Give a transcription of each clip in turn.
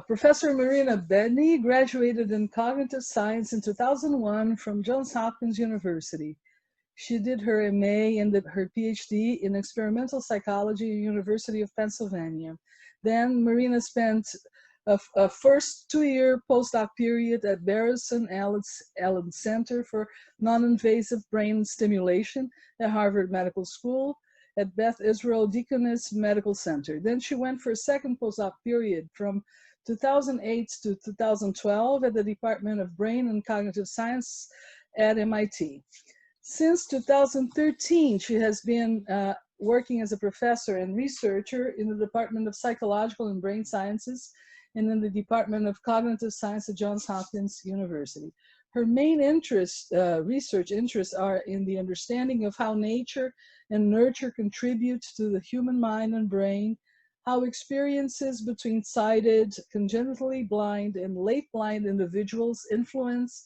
Professor Marina Bedny graduated in cognitive science in 2001 from Johns Hopkins University. She did her MA and her PhD in experimental psychology at University of Pennsylvania. Then Marina spent a first 2-year postdoc period at Barrison Allen Center for Non-Invasive Brain Stimulation at Harvard Medical School at Beth Israel Deaconess Medical Center. Then she went for a second postdoc period from 2008 to 2012 at the Department of Brain and Cognitive Science at MIT. Since 2013, she has been working as a professor and researcher in the Department of Psychological and Brain Sciences and in the Department of Cognitive Science at Johns Hopkins University. Her main research interests are in the understanding of how nature and nurture contribute to the human mind and brain, how experiences between sighted, congenitally blind, and late blind individuals influence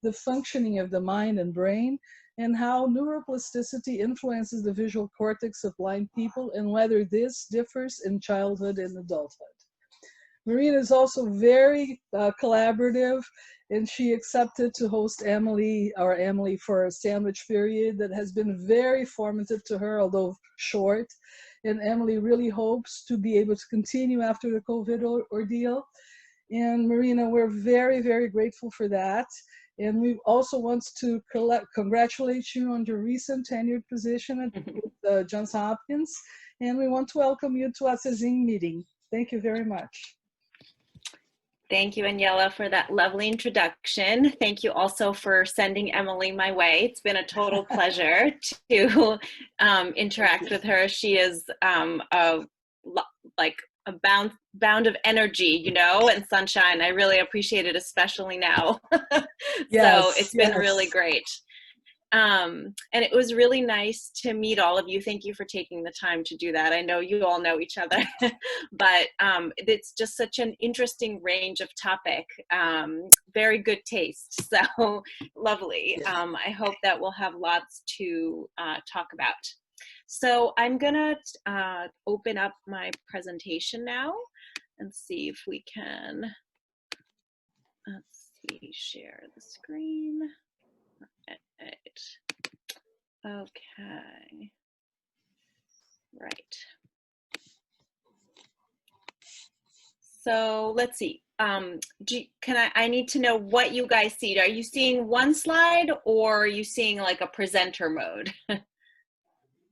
the functioning of the mind and brain, and how neuroplasticity influences the visual cortex of blind people, and whether this differs in childhood and adulthood. Marina is also very collaborative, and she accepted to host Emily for a sandwich period that has been very formative to her, although short. And Emily really hopes to be able to continue after the COVID ordeal. And Marina, we're very, very grateful for that. And we also want to congratulate you on your recent tenured position at Johns Hopkins. And we want to welcome you to ACESIN meeting. Thank you very much. Thank you, Aniela, for that lovely introduction. Thank you also for sending Emily my way. It's been a total pleasure to interact with her. She is like a bound of energy, you know, and sunshine. I really appreciate it, especially now. Yes, so it's been really great. And it was really nice to meet all of you. Thank you for taking the time to do that. I know you all know each other, but it's just such an interesting range of topic. Very good taste. So lovely. I hope that we'll have lots to talk about. So I'm gonna open up my presentation now and see if we can, let's see, share the screen. Okay. Right. So let's see. I need to know what you guys see. Are you seeing one slide or are you seeing like a presenter mode?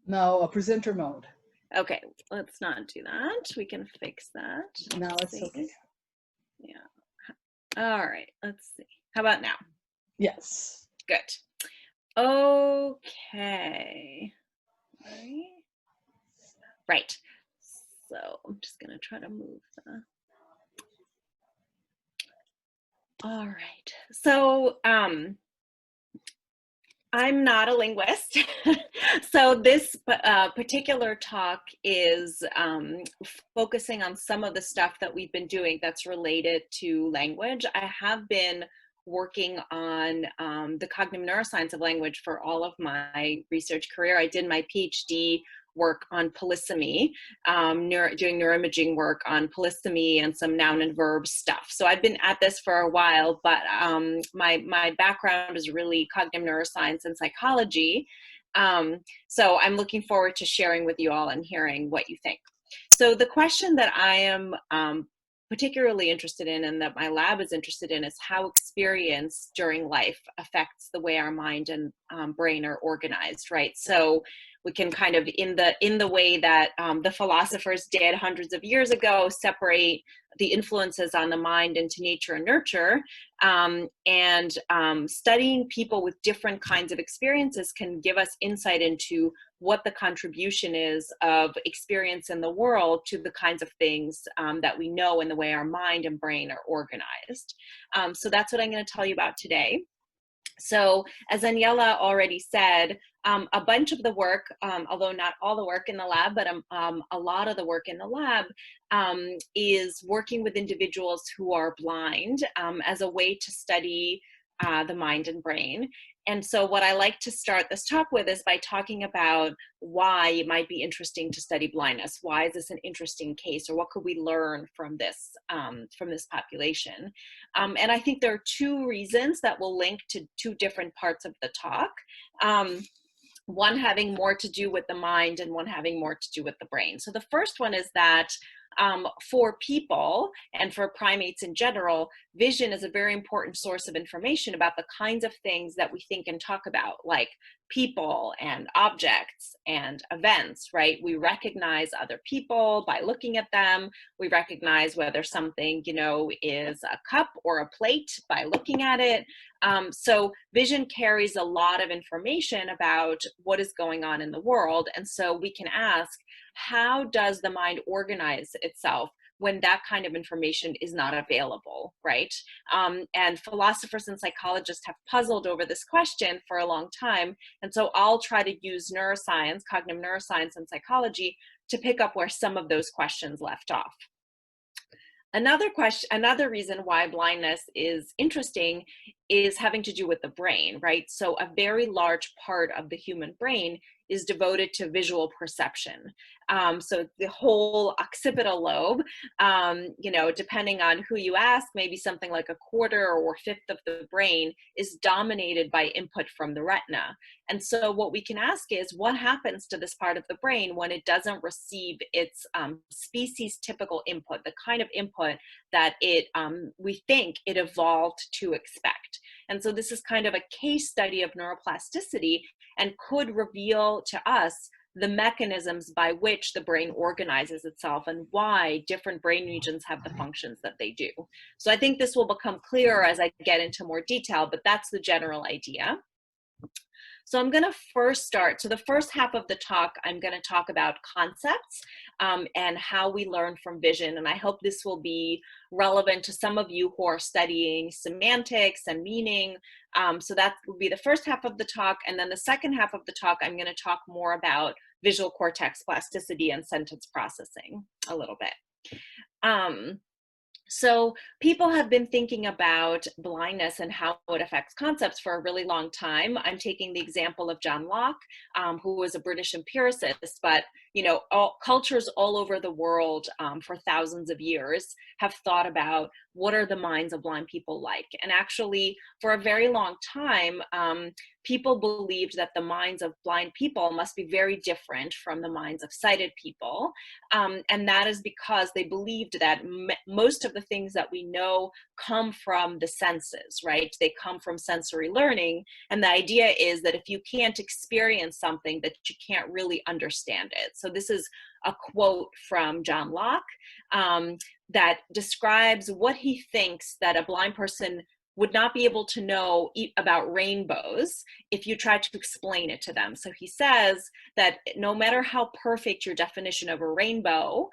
No, a presenter mode. Okay, let's not do that. We can fix that. No, it's okay. Yeah. All right, let's see. How about now? Yes. Good. Okay. Right. So I'm just going to try to move the. All right. So I'm not a linguist. So this particular talk is focusing on some of the stuff that we've been doing that's related to language. I have been working on the cognitive neuroscience of language for all of my research career. I did my PhD work on polysemy, doing neuroimaging work on polysemy and some noun and verb stuff. So I've been at this for a while, but my background is really cognitive neuroscience and psychology. So I'm looking forward to sharing with you all and hearing what you think. So the question that I am particularly interested in and that my lab is interested in is how experience during life affects the way our mind and brain are organized, right? So we can kind of, in the way that the philosophers did hundreds of years ago, separate the influences on the mind into nature and nurture. Studying people with different kinds of experiences can give us insight into what the contribution is of experience in the world to the kinds of things that we know in the way our mind and brain are organized. So that's what I'm going to tell you about today. So as Aniela already said, a bunch of the work, although not all the work in the lab, but a lot of the work in the lab is working with individuals who are blind as a way to study the mind and brain. And so what I like to start this talk with is by talking about why it might be interesting to study blindness. Why is this an interesting case, or what could we learn from this population? And I think there are two reasons that will link to two different parts of the talk. One having more to do with the mind and one having more to do with the brain. So the first one is that for people and for primates in general, vision is a very important source of information about the kinds of things that we think and talk about, like people and objects and events, right? We recognize other people by looking at them. We recognize whether something, is a cup or a plate by looking at it. So vision carries a lot of information about what is going on in the world. And so we can ask, how does the mind organize itself when that kind of information is not available, right? And philosophers and psychologists have puzzled over this question for a long time. And so I'll try to use neuroscience, cognitive neuroscience, and psychology to pick up where some of those questions left off. Another reason why blindness is interesting is having to do with the brain, right? So a very large part of the human brain is devoted to visual perception. So the whole occipital lobe, depending on who you ask, maybe something like a quarter or fifth of the brain is dominated by input from the retina. And so what we can ask is, what happens to this part of the brain when it doesn't receive its species typical input, the kind of input that we think it evolved to expect? And so this is kind of a case study of neuroplasticity and could reveal to us the mechanisms by which the brain organizes itself and why different brain regions have the functions that they do. So I think this will become clearer as I get into more detail, but that's the general idea. So I'm going to first start. So the first half of the talk, I'm going to talk about concepts and how we learn from vision. And I hope this will be relevant to some of you who are studying semantics and meaning. So that will be the first half of the talk. And then the second half of the talk, I'm going to talk more about visual cortex plasticity and sentence processing a little bit. So people have been thinking about blindness and how it affects concepts for a really long time. I'm taking the example of John Locke, who was a British empiricist, but cultures all over the world for thousands of years have thought about what are the minds of blind people like. And actually, for a very long time, people believed that the minds of blind people must be very different from the minds of sighted people. And that is because they believed that most of the things that we know come from the senses, right? They come from sensory learning. And the idea is that if you can't experience something, that you can't really understand it. So this is a quote from John Locke that describes what he thinks that a blind person would not be able to know about rainbows if you tried to explain it to them. So he says that no matter how perfect your definition of a rainbow,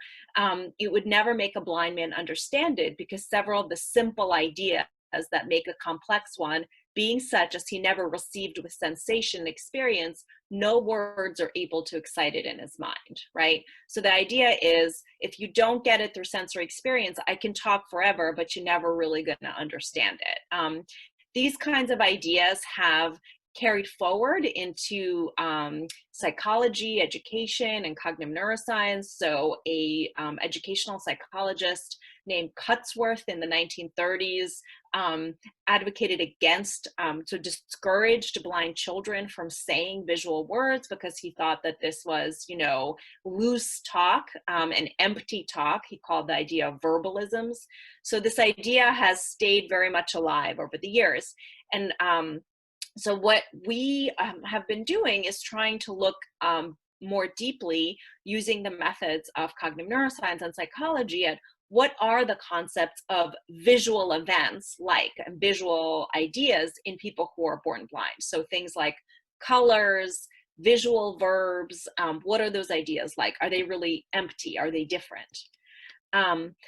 it would never make a blind man understand it, because several of the simple ideas that make a complex one, being such as he never received with sensation and experience, no words are able to excite it in his mind, right? So the idea is, if you don't get it through sensory experience, I can talk forever, but you're never really going to understand it. These kinds of ideas have carried forward into psychology, education, and cognitive neuroscience. So a educational psychologist named Cutsworth in the 1930s advocated against, so discouraged blind children from saying visual words, because he thought that this was, loose talk and empty talk. He called the idea of verbalisms. So this idea has stayed very much alive over the years. And so what we have been doing is trying to look more deeply, using the methods of cognitive neuroscience and psychology, at what are the concepts of visual events, like visual ideas, in people who are born blind. So things like colors, visual verbs, what are those ideas like? Are they really empty? Are they different?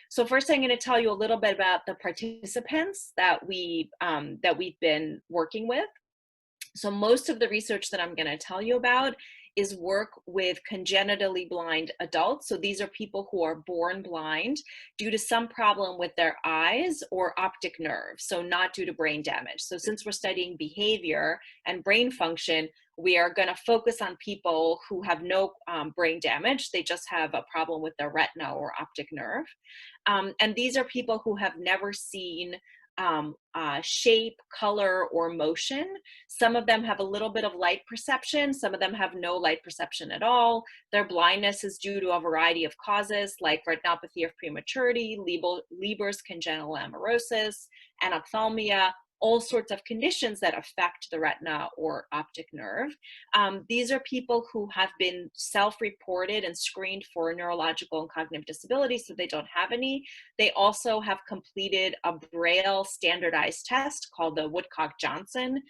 So first, I'm going to tell you a little bit about the participants that we've been working with. So most of the research that I'm going to tell you about is work with congenitally blind adults. So these are people who are born blind due to some problem with their eyes or optic nerve, so not due to brain damage. So since we're studying behavior and brain function, we are going to focus on people who have no brain damage. They just have a problem with their retina or optic nerve. And these are people who have never seen shape, color, or motion. Some of them have a little bit of light perception. Some of them have no light perception at all. Their blindness is due to a variety of causes like retinopathy of prematurity, Leber's congenital amaurosis, anophthalmia, all sorts of conditions that affect the retina or optic nerve. These are people who have been self-reported and screened for neurological and cognitive disabilities, so they don't have any. They also have completed a Braille standardized test called the Woodcock-Johnson,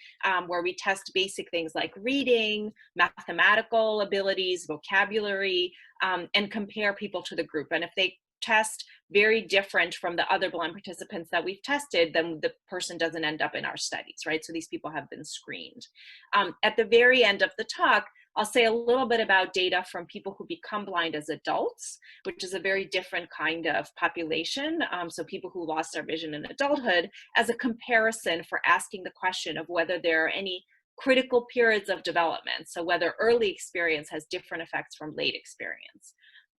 where we test basic things like reading, mathematical abilities, vocabulary, and compare people to the group. And if they test very different from the other blind participants that we've tested, then the person doesn't end up in our studies, right? So these people have been screened. At the very end of the talk, I'll say a little bit about data from people who become blind as adults, which is a very different kind of population. So people who lost their vision in adulthood, as a comparison for asking the question of whether there are any critical periods of development. So whether early experience has different effects from late experience.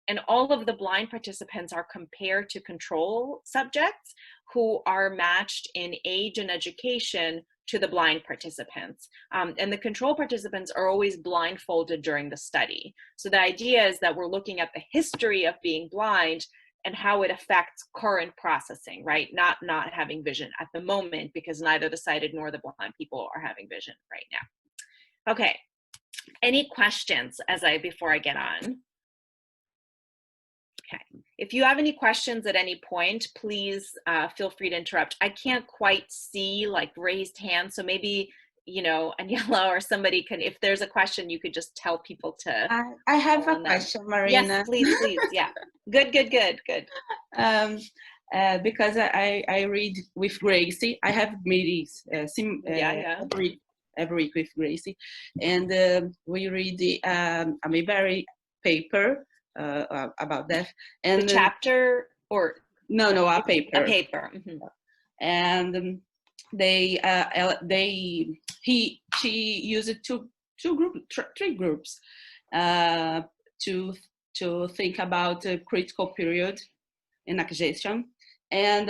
And all of the blind participants are compared to control subjects who are matched in age and education to the blind participants. And the control participants are always blindfolded during the study. So the idea is that we're looking at the history of being blind and how it affects current processing, right? Not having vision at the moment, because neither the sighted nor the blind people are having vision right now. Okay, any questions before I get on? Okay, if you have any questions at any point, please feel free to interrupt. I can't quite see like raised hands, so maybe, you know, Aniela or somebody can, if there's a question, you could just tell people to. I have a question, Marina. Yes, please, yeah. Good. Because I read with Gracie. I have meetings every week with Gracie, and we read the Mayberry paper about that, and the chapter, or no, a paper. A paper. Mm-hmm. And she used three groups to think about a critical period in acquisition, and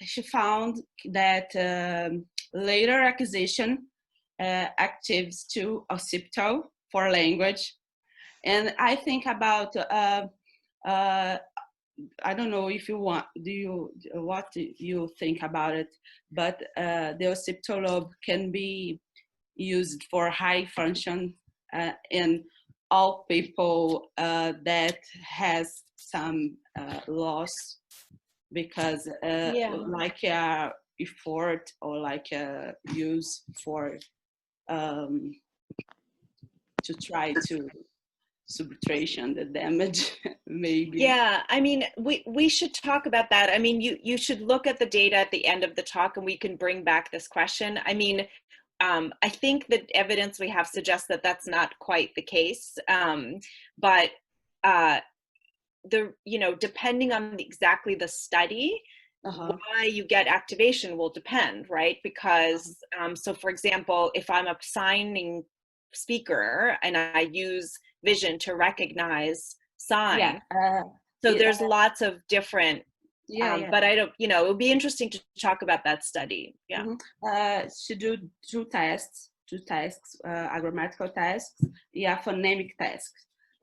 she found that later acquisition actives to occipital for language. And I think about I don't know if you want, what do you think about it? But the occipital lobe can be used for high function in all people that has some loss, because like effort or like use for to try to subtraction the damage maybe. Yeah, I mean, we should talk about that. I mean, you should look at the data at the end of the talk, and we can bring back this question. I mean, I think the evidence we have suggests that that's not quite the case, but depending on exactly the study, why you get activation will depend, right? Because so for example, if I'm a signing speaker and I use vision to recognize sign, so there's lots of different but I don't, it would be interesting to talk about that study. To do two tests, a grammatical test, phonemic test,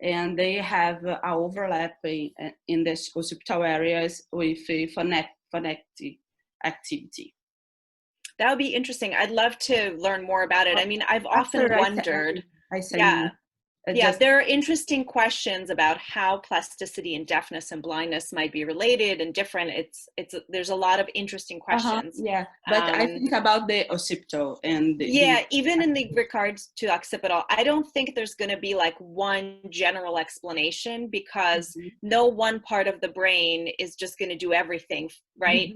and they have overlap in the occipital areas with phonetic activity. That would be interesting. I'd love to learn more about it. I mean, I've often wondered. There are interesting questions about how plasticity and deafness and blindness might be related and different. There's a lot of interesting questions. But I think about the occipital and even in the regards to occipital, I don't think there's going to be like one general explanation, because no one part of the brain is just going to do everything, right?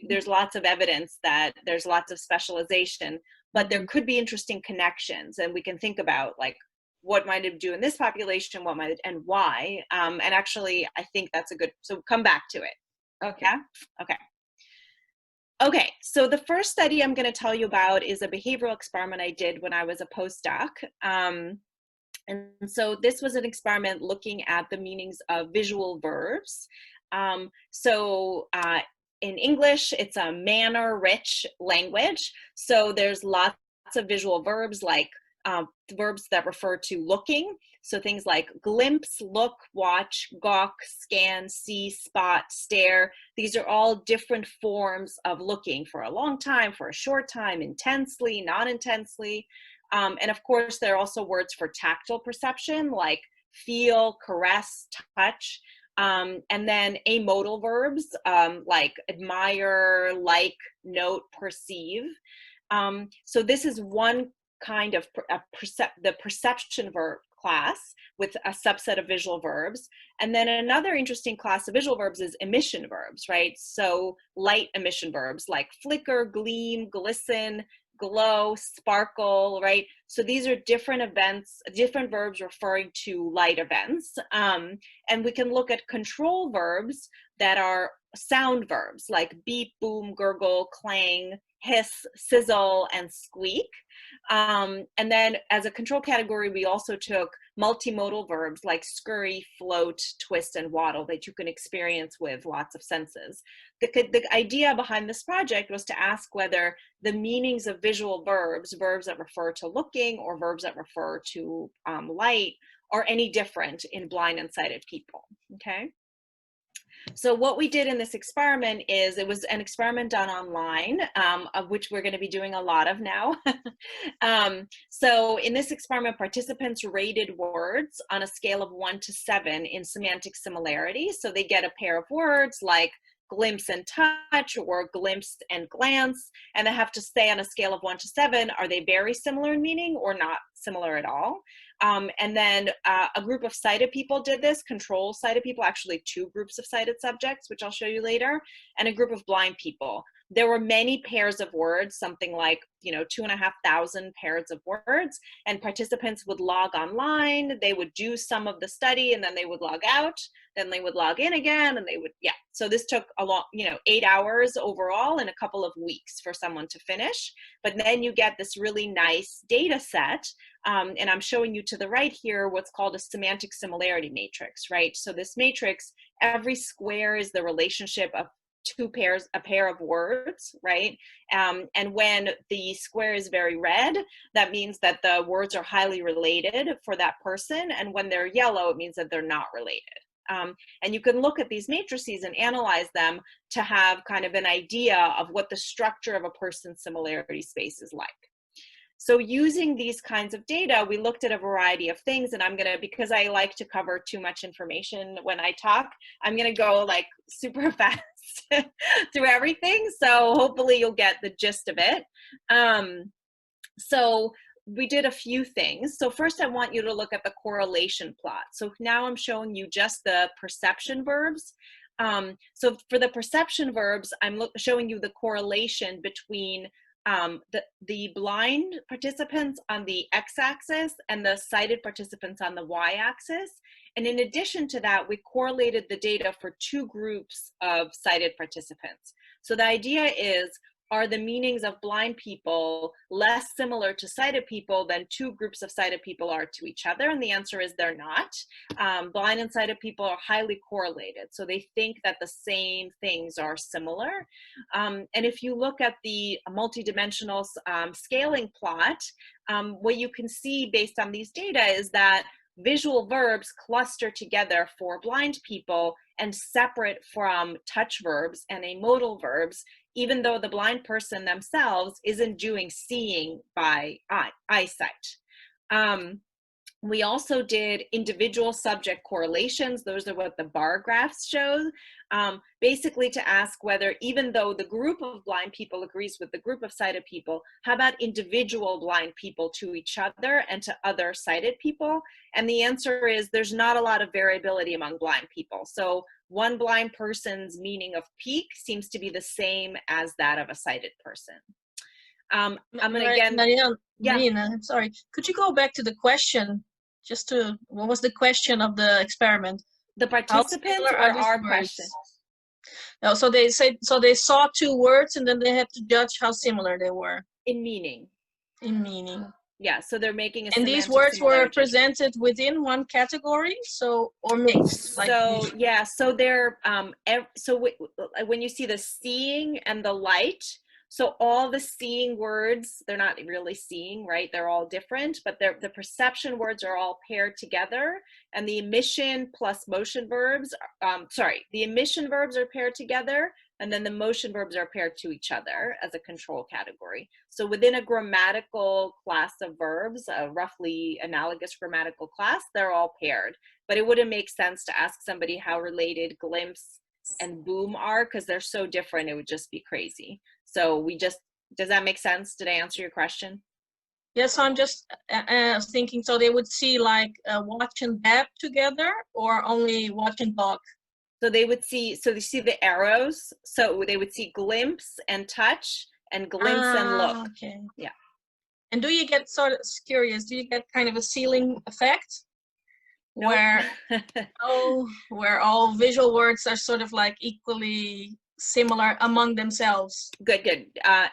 There's lots of evidence that there's lots of specialization, but there could be interesting connections, and we can think about like what might it do in this population, what might it, and why. And actually, I think that's a good, so come back to it. Okay. Yeah? Okay. Okay, so the first study I'm going to tell you about is a behavioral experiment I did when I was a postdoc. And so this was an experiment looking at the meanings of visual verbs. In English, it's a manner-rich language. So there's lots of visual verbs, like verbs that refer to looking. So things like glimpse, look, watch, gawk, scan, see, spot, stare. These are all different forms of looking for a long time, for a short time, intensely, non-intensely. And of course, there are also words for tactile perception, like feel, caress, touch. And then amodal verbs like admire, like, note, perceive. So this is one kind of the perception verb class with a subset of visual verbs. And then another interesting class of visual verbs is emission verbs, right? So light emission verbs like flicker, gleam, glisten, glow, sparkle, right? So these are different events, different verbs referring to light events. And we can look at control verbs that are sound verbs like beep, boom, gurgle, clang, hiss, sizzle, and squeak. And then as a control category, we also took multimodal verbs like scurry, float, twist, and waddle that you can experience with lots of senses. The idea behind this project was to ask whether the meanings of visual verbs, verbs that refer to looking or verbs that refer to light, are any different in blind and sighted people, okay? So what we did in this experiment is, it was an experiment done online, of which we're going to be doing a lot of now. So in this experiment, participants rated words on a scale of 1 to 7 in semantic similarity. So they get a pair of words like glimpse and touch or glimpse and glance, and they have to say on a scale of 1 to 7, are they very similar in meaning or not similar at all? And then a group of sighted people did this, control sighted people, actually 2 groups of sighted subjects, which I'll show you later, and a group of blind people. There were many pairs of words, something like, 2,500 pairs of words, and participants would log online, they would do some of the study, and then they would log out, then they would log in again, and they would, yeah. So this took a long, 8 hours overall and a couple of weeks for someone to finish. But then you get this really nice data set. And I'm showing you to the right here what's called a semantic similarity matrix, right? So this matrix, every square is the relationship of a pair of words, right? And when the square is very red, that means that the words are highly related for that person. And when they're yellow, it means that they're not related. And you can look at these matrices and analyze them to have kind of an idea of what the structure of a person's similarity space is like. So using these kinds of data, we looked at a variety of things, and I'm gonna, because I like to cover too much information when I talk, I'm gonna go like super fast through everything. So hopefully you'll get the gist of it. So we did a few things. So first I want you to look at the correlation plot. So now I'm showing you just the perception verbs. So for the perception verbs, I'm showing you the correlation between the blind participants on the x-axis and the sighted participants on the y-axis. And in addition to that, we correlated the data for 2 groups of sighted participants. So the idea is, are the meanings of blind people less similar to sighted people than 2 groups of sighted people are to each other? And the answer is they're not. Blind and sighted people are highly correlated. So they think that the same things are similar. And if you look at the multidimensional scaling plot, what you can see based on these data is that visual verbs cluster together for blind people and separate from touch verbs and amodal verbs, even though the blind person themselves isn't doing seeing by eyesight. We also did individual subject correlations. Those are what the bar graphs show, basically to ask whether, even though the group of blind people agrees with the group of sighted people, how about individual blind people to each other and to other sighted people? And the answer is there's not a lot of variability among blind people. So one blind person's meaning of peak seems to be the same as that of a sighted person. I'm gonna again, Marina, yeah. Marina, I'm sorry. Could you go back to the question Just to, what was the question of the experiment? The How participants similar or are these our words? question? No, so they said, so they saw two words and then they had to judge how similar they were In meaning. in meaning. Yeah, so they're making a And these semantic words were similarity judgment. presented within one category, so, or mixed? Like So these- yeah, so they're when you see the seeing and the light, so all the seeing words, they're not really seeing, right? They're all different, but the perception words are all paired together, and the emission plus motion verbs, the emission verbs are paired together, and then the motion verbs are paired to each other as a control category. So within a grammatical class of verbs, a roughly analogous grammatical class, they're all paired. But it wouldn't make sense to ask somebody how related glimpse and boom are, because they're so different, it would just be crazy. So does that make sense? Did I answer your question? Yes, so I'm just thinking, so they would see like watch and dab together, or only watch and talk? So they see the arrows. So they would see glimpse and touch, and glimpse and look. Okay. Yeah. And do you get, sort of curious, do you get kind of a ceiling effect? Nope. Where all visual words are sort of like equally similar among themselves? Good.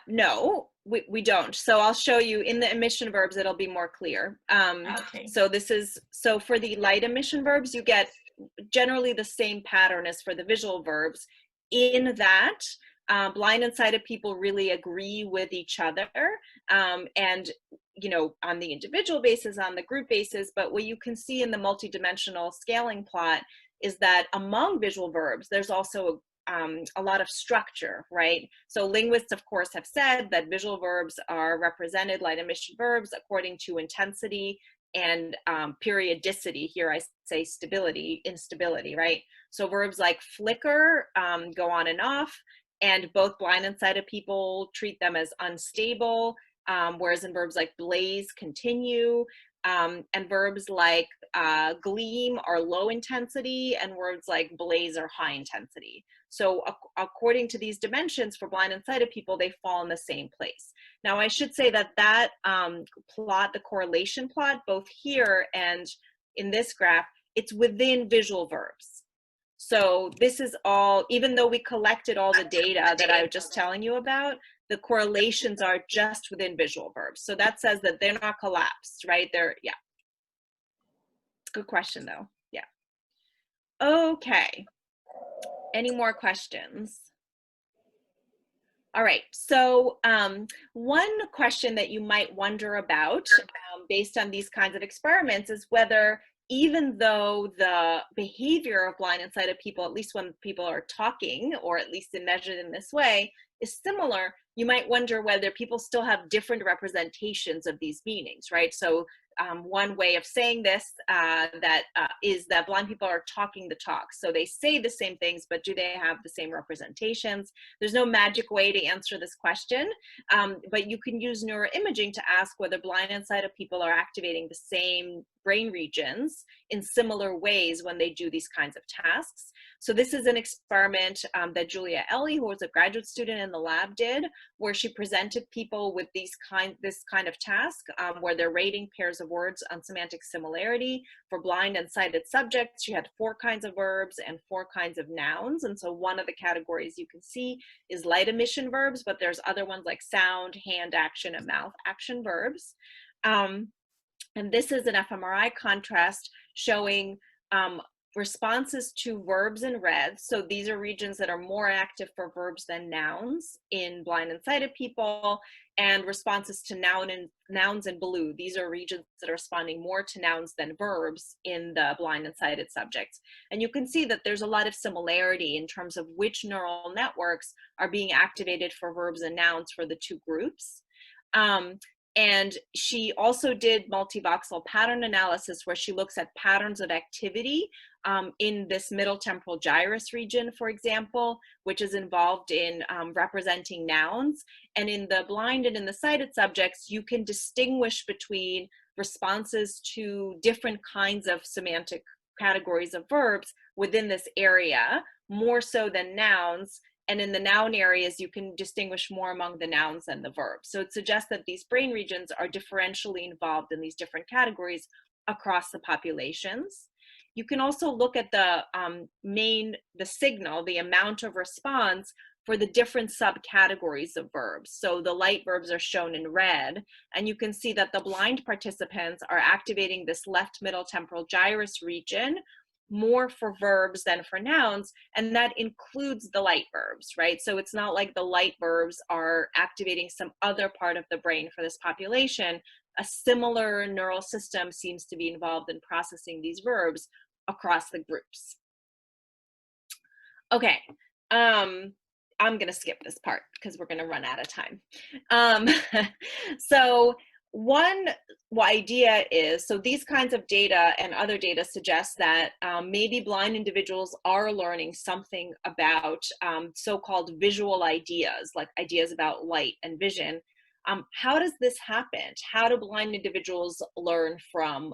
No, we don't. So I'll show you in the emission verbs, it'll be more clear. Okay. So for the light emission verbs, you get generally the same pattern as for the visual verbs, in that blind and sighted people really agree with each other, and on the individual basis, on the group basis. But what you can see in the multidimensional scaling plot is that among visual verbs, there's also a lot of structure, right? So linguists, of course, have said that visual verbs are represented, light emission verbs, according to intensity and periodicity. Here I say stability, instability, right? So verbs like flicker go on and off, and both blind and sighted people treat them as unstable, whereas in verbs like blaze, continue, and verbs like gleam are low intensity, and words like blaze are high intensity. So according to these dimensions, for blind and sighted people, they fall in the same place. Now, I should say that plot, the correlation plot, both here and in this graph, it's within visual verbs. So this is all, even though we collected all the data that I was just telling you about, the correlations are just within visual verbs. So that says that they're not collapsed, right? Yeah. Good question, though. Yeah. Okay. Any more questions? All right, so one question that you might wonder about based on these kinds of experiments is whether, even though the behavior of blind and sighted people, at least when people are talking, or at least measured in this way, is similar, you might wonder whether people still have different representations of these meanings, right? So one way of saying this is that blind people are talking the talk. So they say the same things, but do they have the same representations? There's no magic way to answer this question, but you can use neuroimaging to ask whether blind and sighted people are activating the same brain regions in similar ways when they do these kinds of tasks. So this is an experiment that Julia Ellie, who was a graduate student in the lab, did, where she presented people with this kind of task where they're rating pairs of words on semantic similarity. For blind and sighted subjects, she had 4 kinds of verbs and 4 kinds of nouns. And so one of the categories you can see is light emission verbs, but there's other ones like sound, hand action, and mouth action verbs. And this is an fMRI contrast showing responses to verbs in red. So these are regions that are more active for verbs than nouns in blind and sighted people, and responses to nouns in blue. These are regions that are responding more to nouns than verbs in the blind and sighted subjects. And you can see that there's a lot of similarity in terms of which neural networks are being activated for verbs and nouns for the 2 groups. And she also did multi-voxel pattern analysis, where she looks at patterns of activity in this middle temporal gyrus region, for example, which is involved in representing nouns. And in the blind and in the sighted subjects, you can distinguish between responses to different kinds of semantic categories of verbs within this area, more so than nouns. And in the noun areas, you can distinguish more among the nouns than the verbs. So it suggests that these brain regions are differentially involved in these different categories across the populations. You can also look at the signal, the amount of response for the different subcategories of verbs. So the light verbs are shown in red, and you can see that the blind participants are activating this left middle temporal gyrus region more for verbs than for nouns, and that includes the light verbs, right? So it's not like the light verbs are activating some other part of the brain for this population. A similar neural system seems to be involved in processing these verbs across the groups. Okay, I'm gonna skip this part because we're gonna run out of time. So one idea is, so these kinds of data and other data suggest that maybe blind individuals are learning something about so-called visual ideas, like ideas about light and vision. How does this happen? How do blind individuals learn from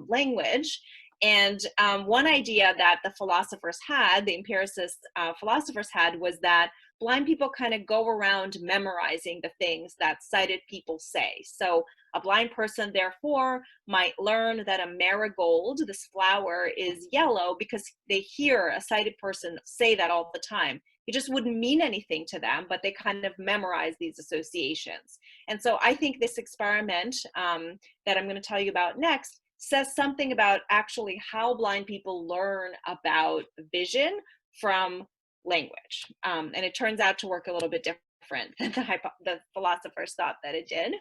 language? And one idea that the philosophers had, the empiricist philosophers had, was that blind people kind of go around memorizing the things that sighted people say. So a blind person, therefore, might learn that a marigold, this flower, is yellow because they hear a sighted person say that all the time. It just wouldn't mean anything to them, but they kind of memorize these associations. And so I think this experiment that I'm going to tell you about next says something about actually how blind people learn about vision from language. And it turns out to work a little bit different than the philosophers thought that it did.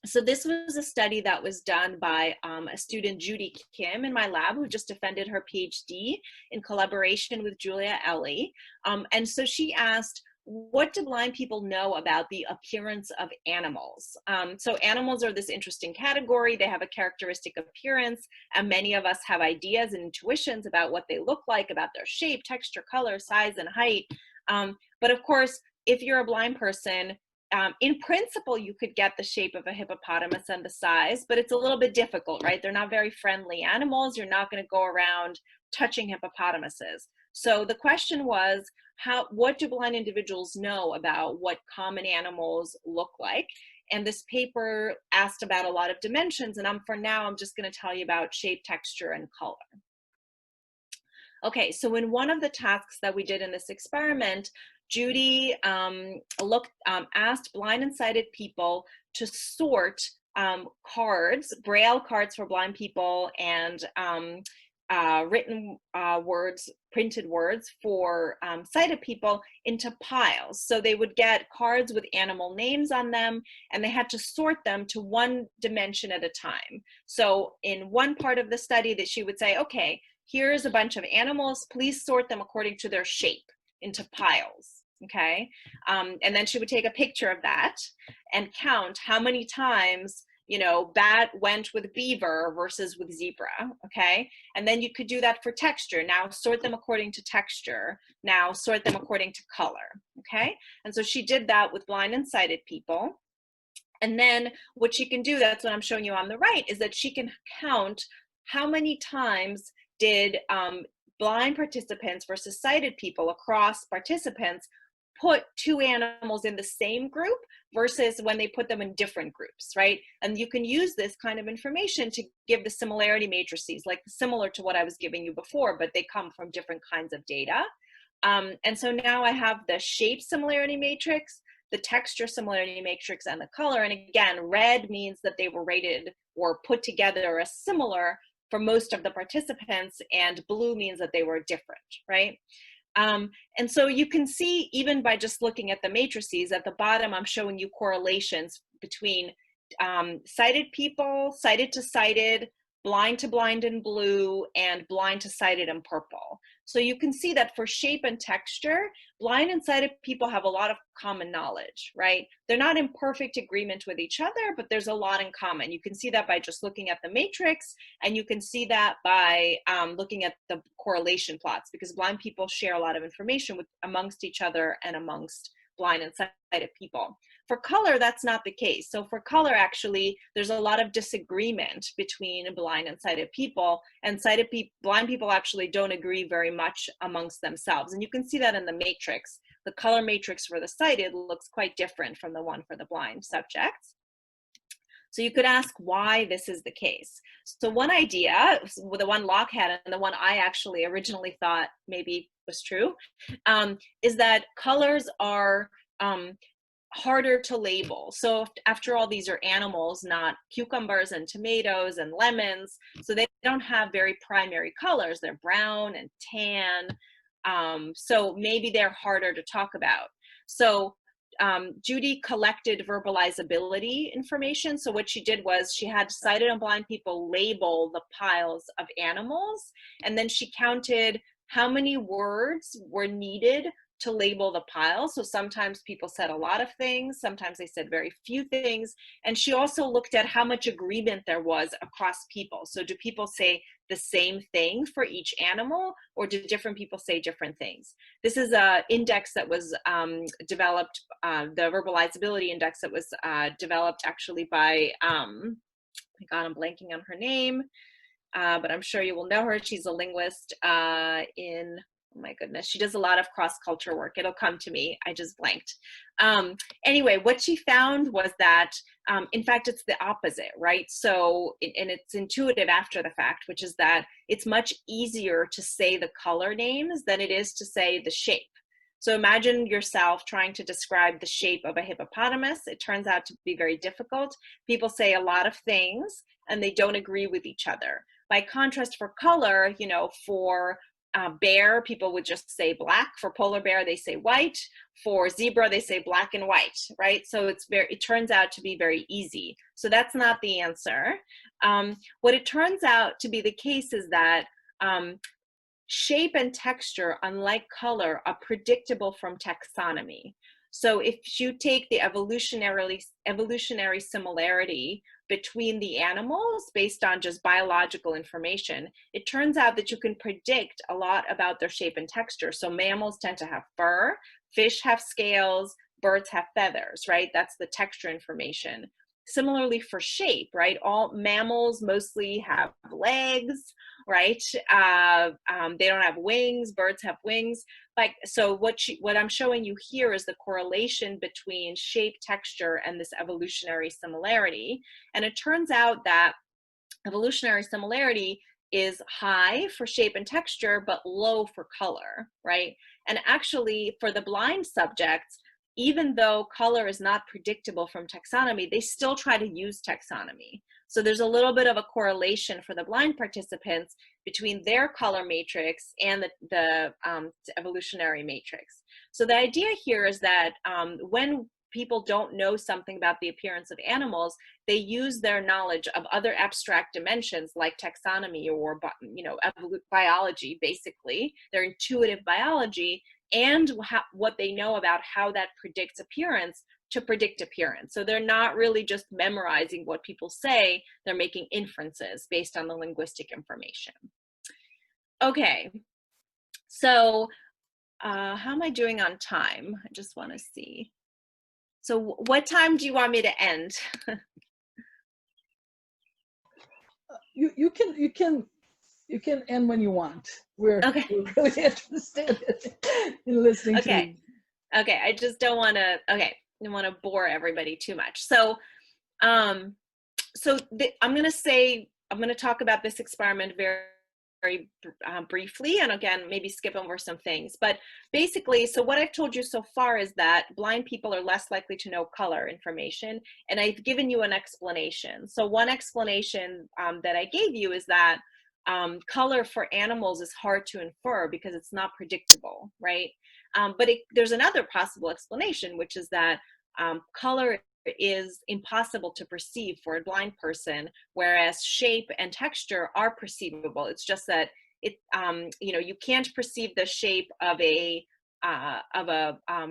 So this was a study that was done by a student, Judy Kim, in my lab, who just defended her PhD in collaboration with Julia Ellie. And so she asked, what do blind people know about the appearance of animals? So animals are this interesting category. They have a characteristic appearance, and many of us have ideas and intuitions about what they look like, about their shape, texture, color, size, and height. But of course, if you're a blind person, in principle, you could get the shape of a hippopotamus and the size, but it's a little bit difficult, right? They're not very friendly animals. You're not going to go around touching hippopotamuses. So the question was, what do blind individuals know about what common animals look like? And this paper asked about a lot of dimensions, and for now, I'm just going to tell you about shape, texture, and color. Okay, so in one of the tasks that we did in this experiment, Judy asked blind and sighted people to sort cards, Braille cards for blind people, and written words, printed words for sighted people into piles. So they would get cards with animal names on them, and they had to sort them to one dimension at a time. So in one part of the study that she would say, okay, here's a bunch of animals, please sort them according to their shape into piles, okay? And then she would take a picture of that and count how many times, you know, bat went with beaver versus with zebra, okay? And then you could do that for texture. Now sort them according to texture. Now sort them according to color, okay? And so she did that with blind and sighted people. And then what she can do, that's what I'm showing you on the right, is that she can count how many times did blind participants versus sighted people across participants put two animals in the same group versus when they put them in different groups, right? And you can use this kind of information to give the similarity matrices, like similar to what I was giving you before, but they come from different kinds of data. And so now I have the shape similarity matrix, the texture similarity matrix, and the color. And again, red means that they were rated or put together as similar for most of the participants, and blue means that they were different, right? And so you can see, even by just looking at the matrices, at the bottom I'm showing you correlations between sighted people, sighted to sighted, blind to blind in blue, and blind to sighted in purple. So you can see that for shape and texture, blind and sighted people have a lot of common knowledge, right? They're not in perfect agreement with each other, but there's a lot in common. You can see that by just looking at the matrix, and you can see that by looking at the correlation plots, because blind people share a lot of information amongst each other and amongst blind and sighted people. For color, that's not the case. So for color, actually, there's a lot of disagreement between blind and sighted people, and blind people actually don't agree very much amongst themselves. And you can see that in the matrix. The color matrix for the sighted looks quite different from the one for the blind subjects. So you could ask why this is the case. So one idea, the one Locke had and the one I actually originally thought maybe was true, is that colors are harder to label. So after all, these are animals, not cucumbers and tomatoes and lemons. So they don't have very primary colors. They're brown and tan. So maybe they're harder to talk about. So Judy collected verbalizability information. So what she did was she had sighted and blind people label the piles of animals, and then she counted how many words were needed to label the pile. So sometimes people said a lot of things, sometimes they said very few things. And she also looked at how much agreement there was across people. So do people say the same thing for each animal, or do different people say different things? This is an index that was developed, the verbalizability index that was developed actually by, oh my God, I'm blanking on her name, but I'm sure you will know her. She's a linguist in, oh my goodness, she does a lot of cross-culture work. It'll come to me, I just blanked. Anyway, what she found was that, in fact, it's the opposite, right? So, and it's intuitive after the fact, which is that it's much easier to say the color names than it is to say the shape. So imagine yourself trying to describe the shape of a hippopotamus. It turns out to be very difficult. People say a lot of things and they don't agree with each other. By contrast, for color, you know, for bear, people would just say black. For polar bear, they say white. For zebra, they say black and white, right? So it turns out to be very easy. So that's not the answer. What it turns out to be the case is that shape and texture, unlike color, are predictable from taxonomy. So if you take the evolutionary similarity between the animals based on just biological information, it turns out that you can predict a lot about their shape and texture. So mammals tend to have fur, fish have scales, birds have feathers, right? That's the texture information. Similarly for shape, right? All mammals mostly have legs, right? They don't have wings, birds have wings. Like, so what I'm showing you here is the correlation between shape, texture, and this evolutionary similarity. And it turns out that evolutionary similarity is high for shape and texture, but low for color, right? And actually, for the blind subjects, even though color is not predictable from taxonomy, they still try to use taxonomy. So there's a little bit of a correlation for the blind participants between their color matrix and the evolutionary matrix. So the idea here is that when people don't know something about the appearance of animals, they use their knowledge of other abstract dimensions like taxonomy or, you know, biology, basically, their intuitive biology, and what they know about how that predicts appearance to predict appearance. So they're not really just memorizing what people say, they're making inferences based on the linguistic information. Okay, so how am I doing on time? I just want to see. So what time do you want me to end? You can end when you want. We're really interested in listening to you. Okay, I just don't want to. Okay, I don't want to bore everybody too much. So, I'm going to talk about this experiment very briefly, and again, maybe skip over some things. But basically, so what I've told you so far is that blind people are less likely to know color information, and I've given you an explanation. So one explanation that I gave you is that color for animals is hard to infer because it's not predictable, right? But there's another possible explanation, which is that color is impossible to perceive for a blind person, whereas shape and texture are perceivable. It's just that you know, you can't perceive the shape of a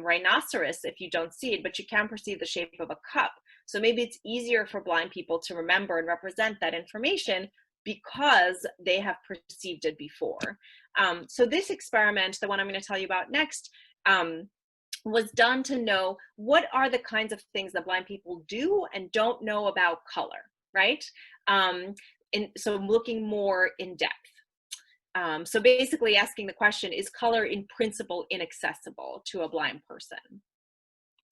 rhinoceros if you don't see it, but you can perceive the shape of a cup. So maybe it's easier for blind people to remember and represent that information because they have perceived it before. So this experiment, the one I'm going to tell you about next, was done to know what are the kinds of things that blind people do and don't know about color, right? And so looking more in depth. So basically asking the question, is color in principle inaccessible to a blind person?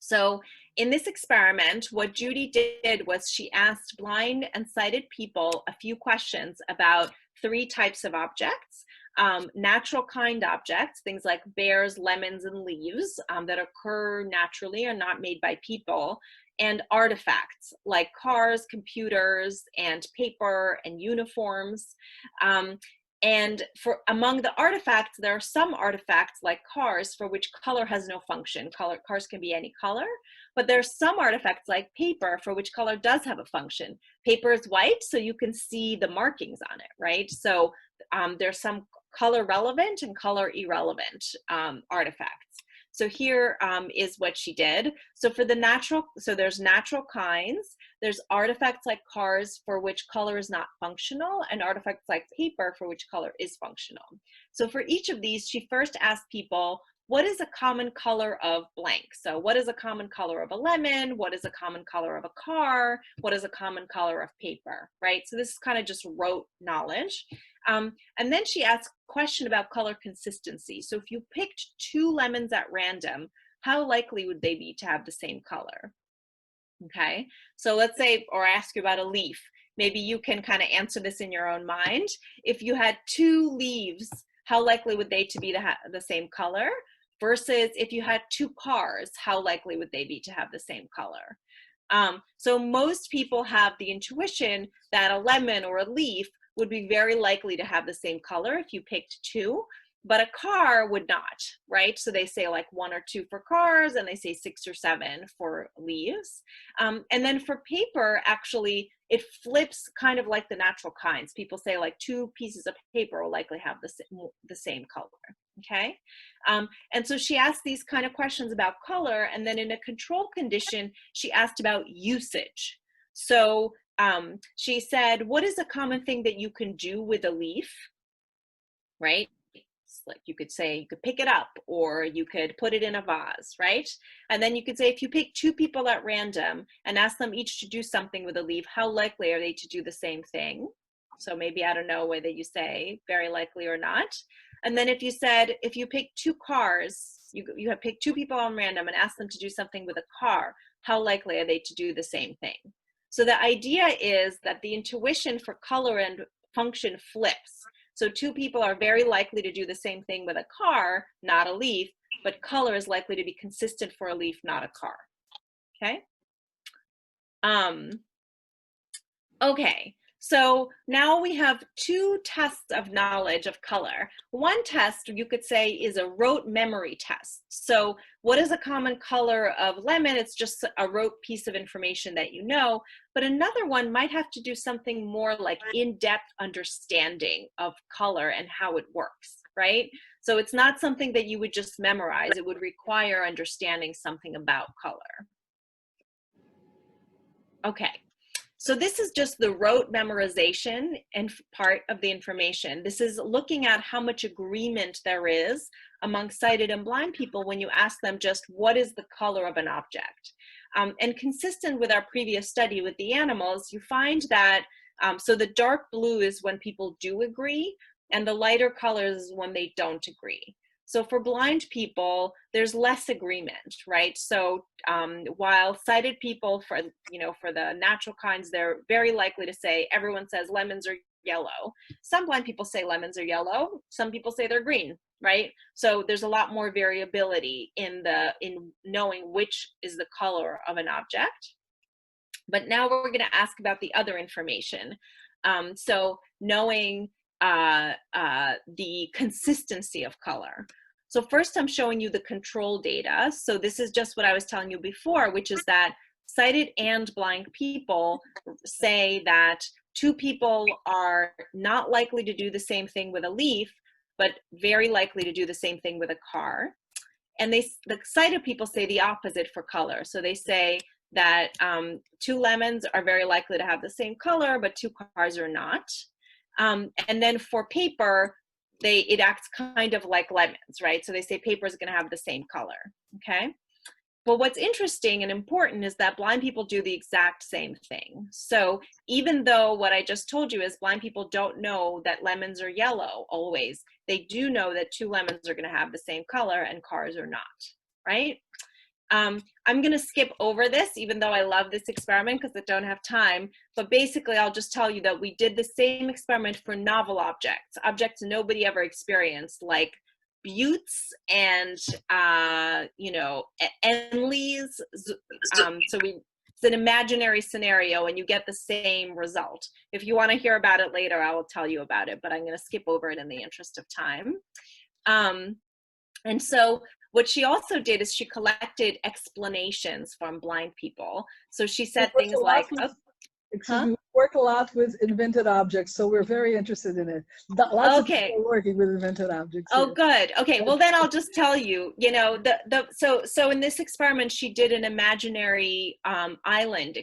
So In this experiment, what Judy did was she asked blind and sighted people a few questions about 3 types of objects. Natural kind objects, things like bears, lemons, and leaves that occur naturally or not made by people, and artifacts like cars, computers, and paper and uniforms. And among the artifacts, there are some artifacts like cars for which color has no function. Cars can be any color, but there are some artifacts like paper for which color does have a function. Paper is white, so you can see the markings on it, right? So there's some color relevant and color irrelevant artifacts. So here is what she did. So for the there's natural kinds, there's artifacts like cars for which color is not functional, and artifacts like paper for which color is functional. So for each of these, she first asked people, what is a common color of blank? So what is a common color of a lemon? What is a common color of a car? What is a common color of paper, right? So this is kind of just rote knowledge. And then she asked a question about color consistency. So if you picked 2 lemons at random, how likely would they be to have the same color? Okay, so let's say, or ask you about a leaf. Maybe you can kind of answer this in your own mind. If you had 2 leaves, how likely would they to be the same color? Versus if you had 2 cars, how likely would they be to have the same color? So most people have the intuition that a lemon or a leaf would be very likely to have the same color if you picked 2, but a car would not, right? So they say like 1 or 2 for cars, and they say 6 or 7 for leaves. And then for paper, actually, it flips kind of like the natural kinds. People say like 2 pieces of paper will likely have the same color, okay? And so she asked these kind of questions about color, and then in a control condition, she asked about usage. So she said, what is a common thing that you can do with a leaf, right? It's like you could say, you could pick it up, or you could put it in a vase, right? And then you could say, if you pick 2 people at random and ask them each to do something with a leaf, how likely are they to do the same thing? So maybe, I don't know whether you say very likely or not. And then if you said, if you pick 2 cars, you have picked 2 people on random and asked them to do something with a car, how likely are they to do the same thing? So the idea is that the intuition for color and function flips. So 2 people are very likely to do the same thing with a car, not a leaf, but color is likely to be consistent for a leaf, not a car, okay? Okay, so now we have 2 tests of knowledge of color. One test, you could say, is a rote memory test. So what is a common color of lemon? It's just a rote piece of information that you know. But another one might have to do something more like in-depth understanding of color and how it works, right? So it's not something that you would just memorize. It would require understanding something about color. Okay. So this is just the rote memorization and part of the information. This is looking at how much agreement there is among sighted and blind people when you ask them just what is the color of an object. And consistent with our previous study with the animals, you find that, so the dark blue is when people do agree, and the lighter colors is when they don't agree. So for blind people, there's less agreement, right? So while sighted people, for the natural kinds, they're very likely to say, everyone says lemons are yellow. Some blind people say lemons are yellow. Some people say they're green, right? So there's a lot more variability in knowing which is the color of an object. But now we're going to ask about the other information. So knowing the consistency of color. So first I'm showing you the control data. So this is just what I was telling you before, which is that sighted and blind people say that 2 people are not likely to do the same thing with a leaf, but very likely to do the same thing with a car. And the sighted people say the opposite for color. So they say that 2 lemons are very likely to have the same color, but 2 cars are not. And then for paper, it acts kind of like lemons, right? So they say paper is going to have the same color, okay? But what's interesting and important is that blind people do the exact same thing. So even though what I just told you is blind people don't know that lemons are yellow always, they do know that 2 lemons are going to have the same color and cars are not, right? I'm going to skip over this, even though I love this experiment because I don't have time. But basically, I'll just tell you that we did the same experiment for novel objects, objects nobody ever experienced, like buttes and, you know, Enleys. So it's an imaginary scenario, and you get the same result. If you want to hear about it later, I will tell you about it, but I'm going to skip over it in the interest of time. And so what she also did is she collected explanations from blind people. So she said things like, excuse me, we work a lot with invented objects, so we're very interested in it. Lots of people are working with invented objects. Oh, good. Okay, well then I'll just tell you, you know, so in this experiment, she did an imaginary island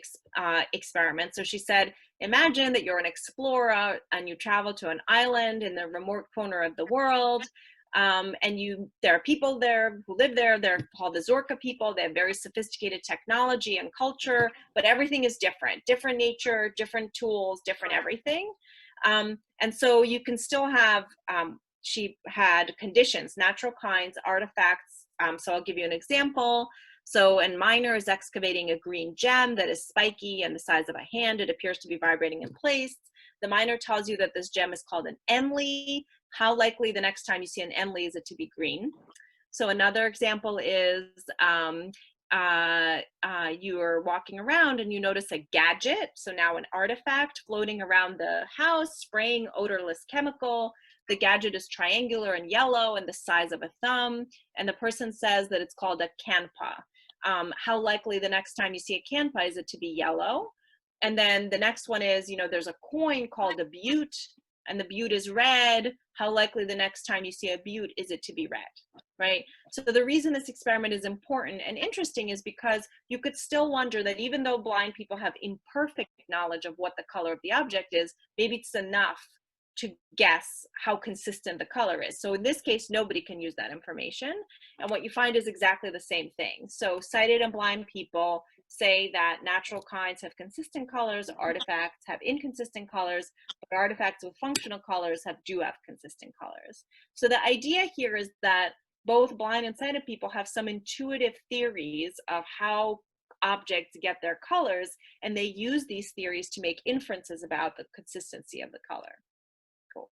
experiment. So she said, imagine that you're an explorer and you travel to an island in the remote corner of the world. And there are people there who live there. They're called the Zorka people. They have very sophisticated technology and culture, but everything is different nature, different tools, different everything. And so you can still have, she had conditions, natural kinds, artifacts. So I'll give you an example. So a miner is excavating a green gem that is spiky and the size of a hand. It appears to be vibrating in place. The miner tells you that this gem is called an Enley. How likely the next time you see an Enley is it to be green? So another example is you are walking around and you notice a gadget, so now an artifact floating around the house, spraying odorless chemical. The gadget is triangular and yellow and the size of a thumb, and the person says that it's called a canpa. How likely the next time you see a canpa is it to be yellow? And then the next one is, you know, there's a coin called a butte, and the butte is red. How likely the next time you see a butte is it to be red, right? So the reason this experiment is important and interesting is because you could still wonder that even though blind people have imperfect knowledge of what the color of the object is, maybe it's enough to guess how consistent the color is. So in this case, nobody can use that information. And what you find is exactly the same thing. So sighted and blind people say that natural kinds have consistent colors, artifacts have inconsistent colors, but artifacts with functional colors do have consistent colors. So the idea here is that both blind and sighted people have some intuitive theories of how objects get their colors, and they use these theories to make inferences about the consistency of the color. Cool.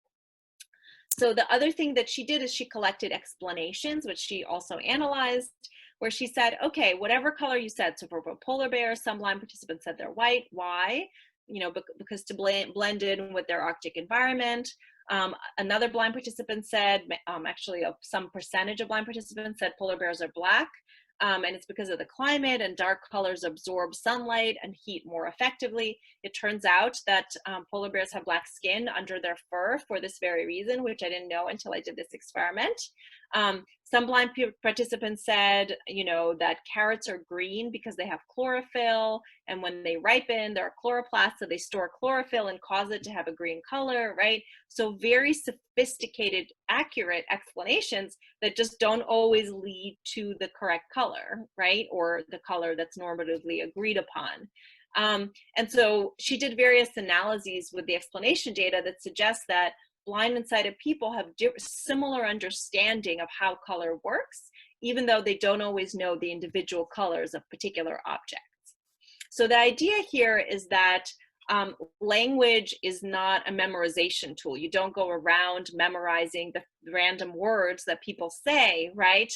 So the other thing that she did is she collected explanations, which she also analyzed, where she said, okay, whatever color you said, so for a polar bear, some blind participants said they're white. Why? You know, because to blend in with their Arctic environment. Another blind participant said, actually some percentage of blind participants said polar bears are black. And it's because of the climate, and dark colors absorb sunlight and heat more effectively. It turns out that polar bears have black skin under their fur for this very reason, which I didn't know until I did this experiment. Some blind participants said, you know, that carrots are green because they have chlorophyll, and when they ripen, there are chloroplasts, so they store chlorophyll and cause it to have a green color, right? So very sophisticated, accurate explanations that just don't always lead to the correct color, right? Or the color that's normatively agreed upon. And so she did various analyses with the explanation data that suggests that blind and sighted people have similar understanding of how color works, even though they don't always know the individual colors of particular objects. So the idea here is that language is not a memorization tool. You don't go around memorizing the random words that people say, right?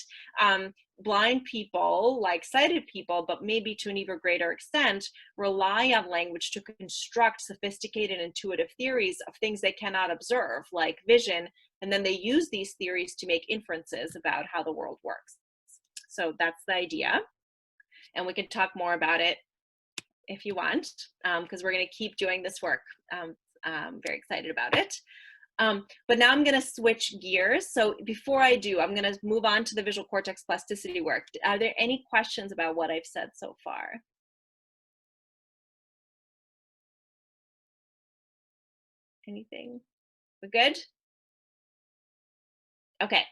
Blind people, like sighted people, but maybe to an even greater extent, rely on language to construct sophisticated intuitive theories of things they cannot observe, like vision, and then they use these theories to make inferences about how the world works. So that's the idea, and we can talk more about it if you want, because we're going to keep doing this work. I'm very excited about it. But now I'm going to switch gears. So before I do, I'm going to move on to the visual cortex plasticity work. Are there any questions about what I've said so far? Anything? We're good? Okay.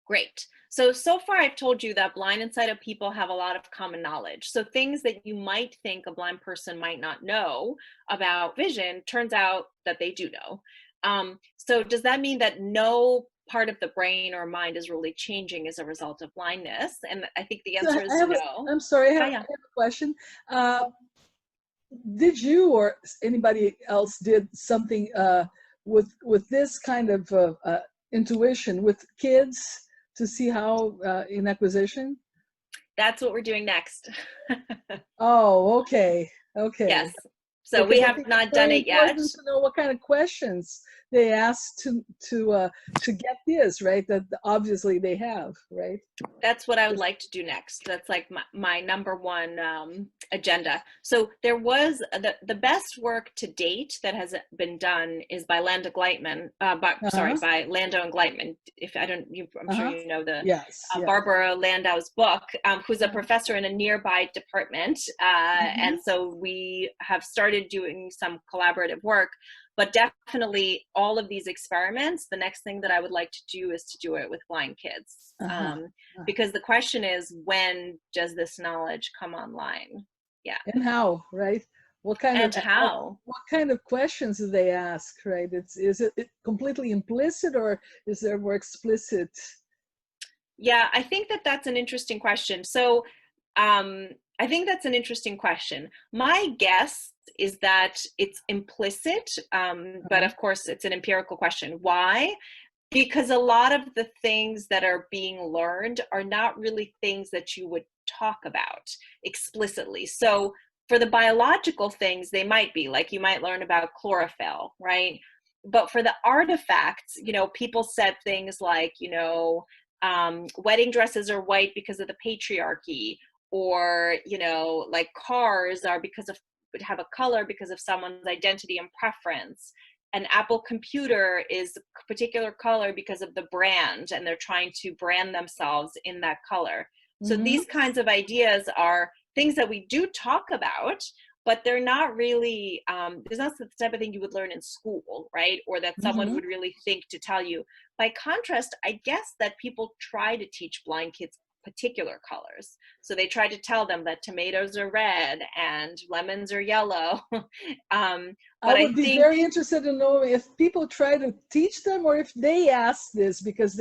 Great. So far I've told you that blind and sighted people have a lot of common knowledge. So things that you might think a blind person might not know about vision, turns out that they do know. So does that mean that no part of the brain or mind is really changing as a result of blindness. And I think the So answer is no. I'm sorry, I Yeah. have a question. Did you or anybody else did something with this kind of intuition with kids to see how in acquisition? That's what we're doing next. Oh, okay, okay. Yes. So Because we I have think not it's very done it yet. important to know what kind of questions they ask to get this, right? That obviously they have, right? That's what I would like to do next. That's like my number one agenda. So there was the best work to date that has been done is by Lando Gleitman, by Lando and Gleitman. If I don't, I'm sure you know the yes, yes. Barbara Landau's book, who's a professor in a nearby department, and so we have started doing some collaborative work. But definitely all of these experiments, the next thing that I would like to do is to do it with blind kids. Because the question is, when does this knowledge come online? Yeah. And how, right? What kind what kind of questions do they ask, right? Is it completely implicit or is there more explicit? Yeah, I think that's an interesting question. So I think that's an interesting question. My guess is that it's implicit, but of course it's an empirical question. Why? Because a lot of the things that are being learned are not really things that you would talk about explicitly. So for the biological things, they might be, like you might learn about chlorophyll, right? But for the artifacts, people said things like, wedding dresses are white because of the patriarchy, or, like cars are have a color because of someone's identity and preference. An Apple computer is a particular color because of the brand, and they're trying to brand themselves in that color. So these kinds of ideas are things that we do talk about, but they're not really, there's not the type of thing you would learn in school, right? Or that someone would really think to tell you. By contrast, I guess that people try to teach blind kids particular colors. So they try to tell them that tomatoes are red and lemons are yellow. I would be very interested to know if people try to teach them or if they ask this because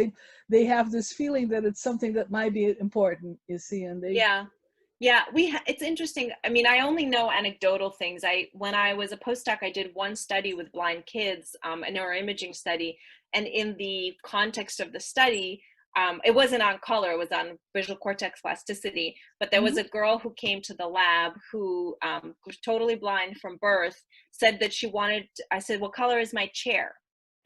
they have this feeling that it's something that might be important, you see, and they... Yeah, it's interesting. I mean, I only know anecdotal things. When I was a postdoc, I did one study with blind kids, a neuroimaging study, and in the context of the study, it wasn't on color, it was on visual cortex plasticity, but there was a girl who came to the lab who was totally blind from birth, said that I said, what color is my chair?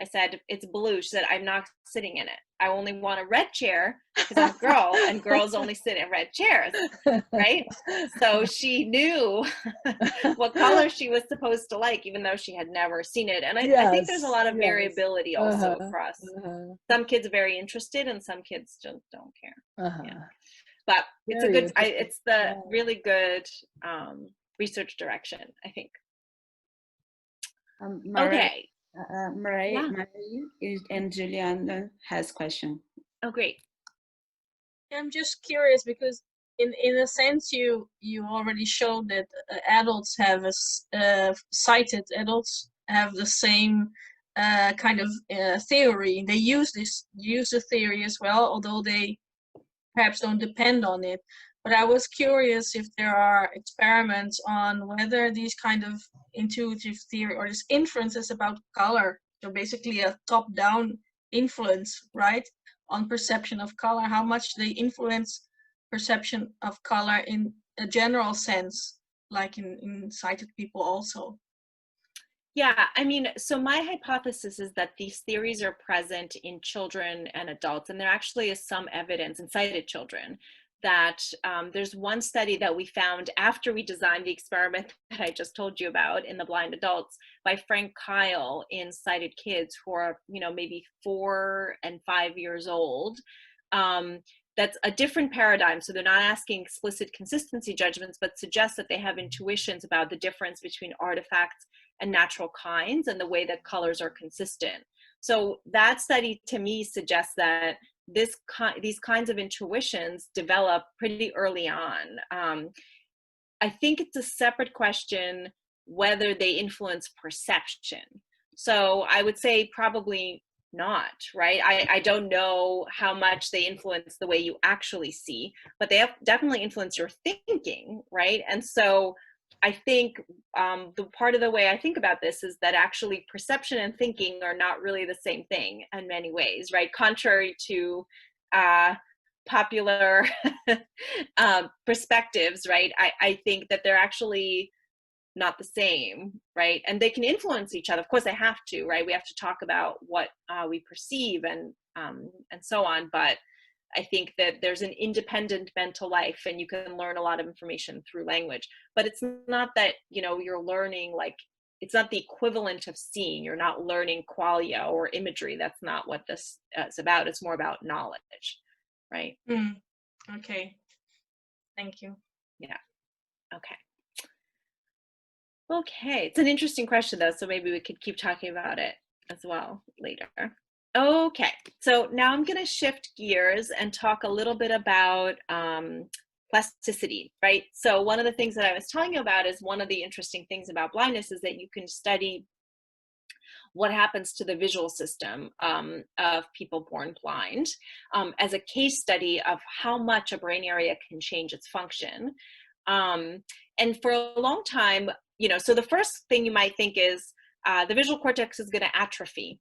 I said, it's blue. She said, I'm not sitting in it. I only want a red chair because I'm a girl and girls only sit in red chairs, right? So she knew what color she was supposed to like, even though she had never seen it. And I think there's a lot of variability also across. Some kids are very interested and some kids just don't care. But it's the really good research direction, I think. Okay. Marie and Juliana has question. Oh, great. I'm just curious because in a sense you already showed that adults have sighted adults have the same kind of theory. They use the theory as well, although they perhaps don't depend on it. But I was curious if there are experiments on whether these kind of intuitive theory or this inferences about color, so basically a top-down influence, right, on perception of color, how much they influence perception of color in a general sense, like in sighted people also. Yeah, I mean, so my hypothesis is that these theories are present in children and adults, and there actually is some evidence in sighted children that there's one study that we found after we designed the experiment that I just told you about in the blind adults by Frank Kyle in sighted kids who are, maybe 4 and 5 years old. That's a different paradigm. So they're not asking explicit consistency judgments, but suggest that they have intuitions about the difference between artifacts and natural kinds and the way that colors are consistent. So that study to me suggests that these kinds of intuitions develop pretty early on. I think it's a separate question whether they influence perception. So I would say probably not, right? I don't know how much they influence the way you actually see, but they have definitely influence your thinking, right? And so I think the part of the way I think about this is that actually perception and thinking are not really the same thing in many ways, right? Contrary to popular perspectives, right? I think that they're actually not the same, right? And they can influence each other. Of course, they have to, right? We have to talk about what we perceive and so on. But I think that there's an independent mental life, and you can learn a lot of information through language. But it's not that, you know, you're learning, like, it's not the equivalent of seeing. You're not learning qualia or imagery. That's not what this is about. It's more about knowledge, right? Okay. Thank you. Yeah. Okay. Okay, it's an interesting question though, so maybe we could keep talking about it as well later. Okay, so now I'm going to shift gears and talk a little bit about plasticity, right? So one of the things that I was telling you about is one of the interesting things about blindness is that you can study what happens to the visual system of people born blind as a case study of how much a brain area can change its function. And for a long time, you know, so the first thing you might think is the visual cortex is going to atrophy,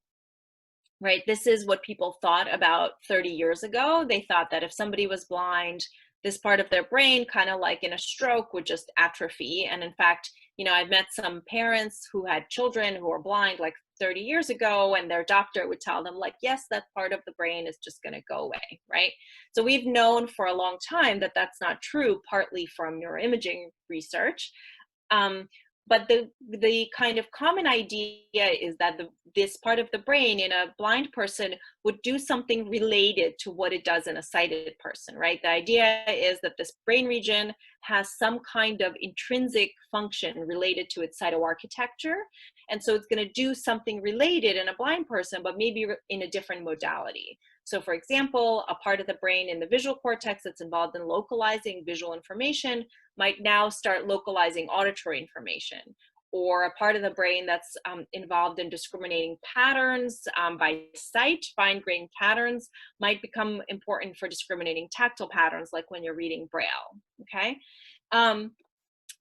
right? This is what people thought about 30 years ago. They thought that if somebody was blind, this part of their brain, kind of like in a stroke, would just atrophy. And in fact, you know, I've met some parents who had children who were blind like 30 years ago, and their doctor would tell them, like, yes, that part of the brain is just going to go away, right? So we've known for a long time that that's not true, partly from neuroimaging research. But the kind of common idea is that this part of the brain in a blind person would do something related to what it does in a sighted person, right? The idea is that this brain region has some kind of intrinsic function related to its cytoarchitecture. And so it's going to do something related in a blind person, but maybe in a different modality. So for example, a part of the brain in the visual cortex that's involved in localizing visual information might now start localizing auditory information, or a part of the brain that's involved in discriminating patterns by sight, fine-grained patterns, might become important for discriminating tactile patterns, like when you're reading Braille, okay?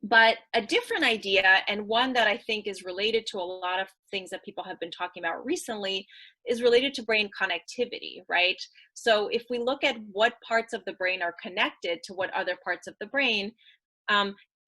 But a different idea, and one that I think is related to a lot of things that people have been talking about recently, is related to brain connectivity, right? So if we look at what parts of the brain are connected to what other parts of the brain,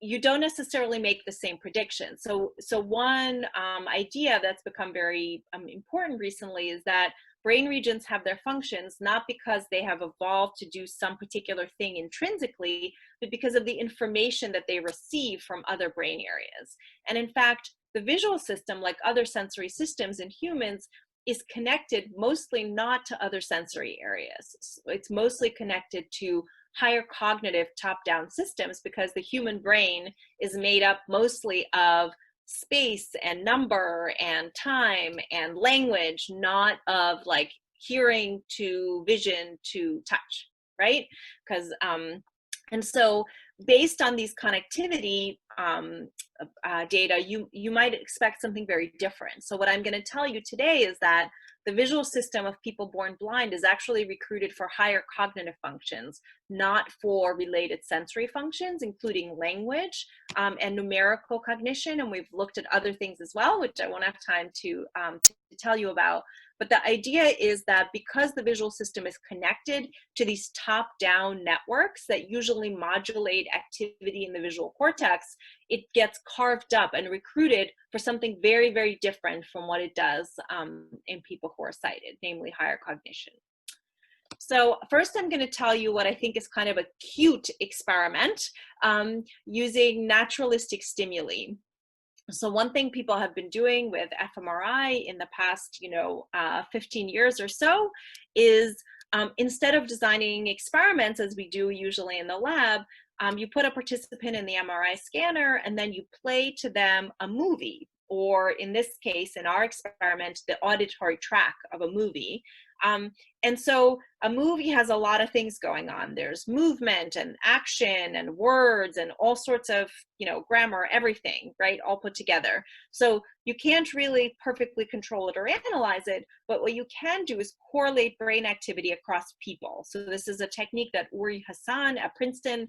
you don't necessarily make the same prediction. So one idea that's become very important recently is that brain regions have their functions not because they have evolved to do some particular thing intrinsically, but because of the information that they receive from other brain areas. And in fact, the visual system, like other sensory systems in humans, is connected mostly not to other sensory areas. It's mostly connected to higher cognitive top-down systems, because the human brain is made up mostly of space and number and time and language, not of like hearing to vision to touch, right? Because and so based on these connectivity data, you might expect something very different. So what I'm going to tell you today is that the visual system of people born blind is actually recruited for higher cognitive functions, not for related sensory functions, including language and numerical cognition. And we've looked at other things as well, which I won't have time to tell you about. But the idea is that because the visual system is connected to these top-down networks that usually modulate activity in the visual cortex, it gets carved up and recruited for something very, very different from what it does in people who are sighted, namely higher cognition. So first, I'm going to tell you what I think is kind of a cute experiment using naturalistic stimuli. So one thing people have been doing with fMRI in the past, 15 years or so is instead of designing experiments as we do usually in the lab, you put a participant in the MRI scanner and then you play to them a movie, or in this case, in our experiment, the auditory track of a movie. And so a movie has a lot of things going on. There's movement and action and words and all sorts of, grammar, everything, right? All put together. So you can't really perfectly control it or analyze it, but what you can do is correlate brain activity across people. So this is a technique that Uri Hassan at Princeton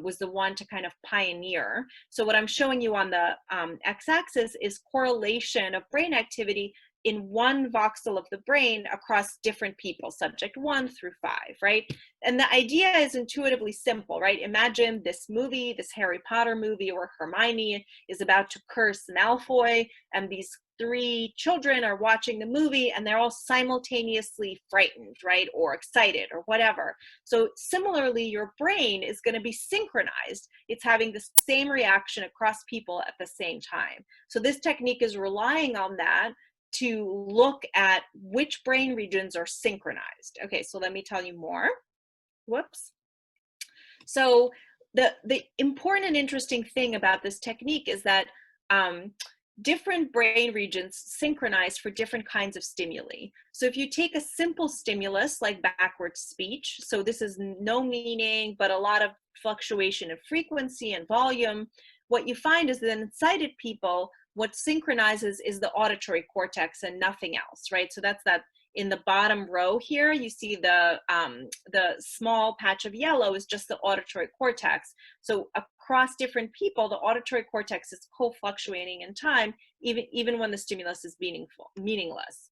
was the one to kind of pioneer. So what I'm showing you on the x-axis is correlation of brain activity in one voxel of the brain across different people, subject 1 through 5, right? And the idea is intuitively simple, right? Imagine this movie, this Harry Potter movie, where Hermione is about to curse Malfoy, and these 3 children are watching the movie, and they're all simultaneously frightened, right? Or excited, or whatever. So similarly, your brain is going to be synchronized. It's having the same reaction across people at the same time. So this technique is relying on that to look at which brain regions are synchronized. Okay, so let me tell you more. Whoops. So the important and interesting thing about this technique is that different brain regions synchronize for different kinds of stimuli. So if you take a simple stimulus like backward speech, so this is no meaning, but a lot of fluctuation of frequency and volume, what you find is that in sighted people, what synchronizes is the auditory cortex and nothing else, right? So that's that in the bottom row here, you see the small patch of yellow is just the auditory cortex. So across different people, the auditory cortex is co-fluctuating in time, even when the stimulus is meaningless.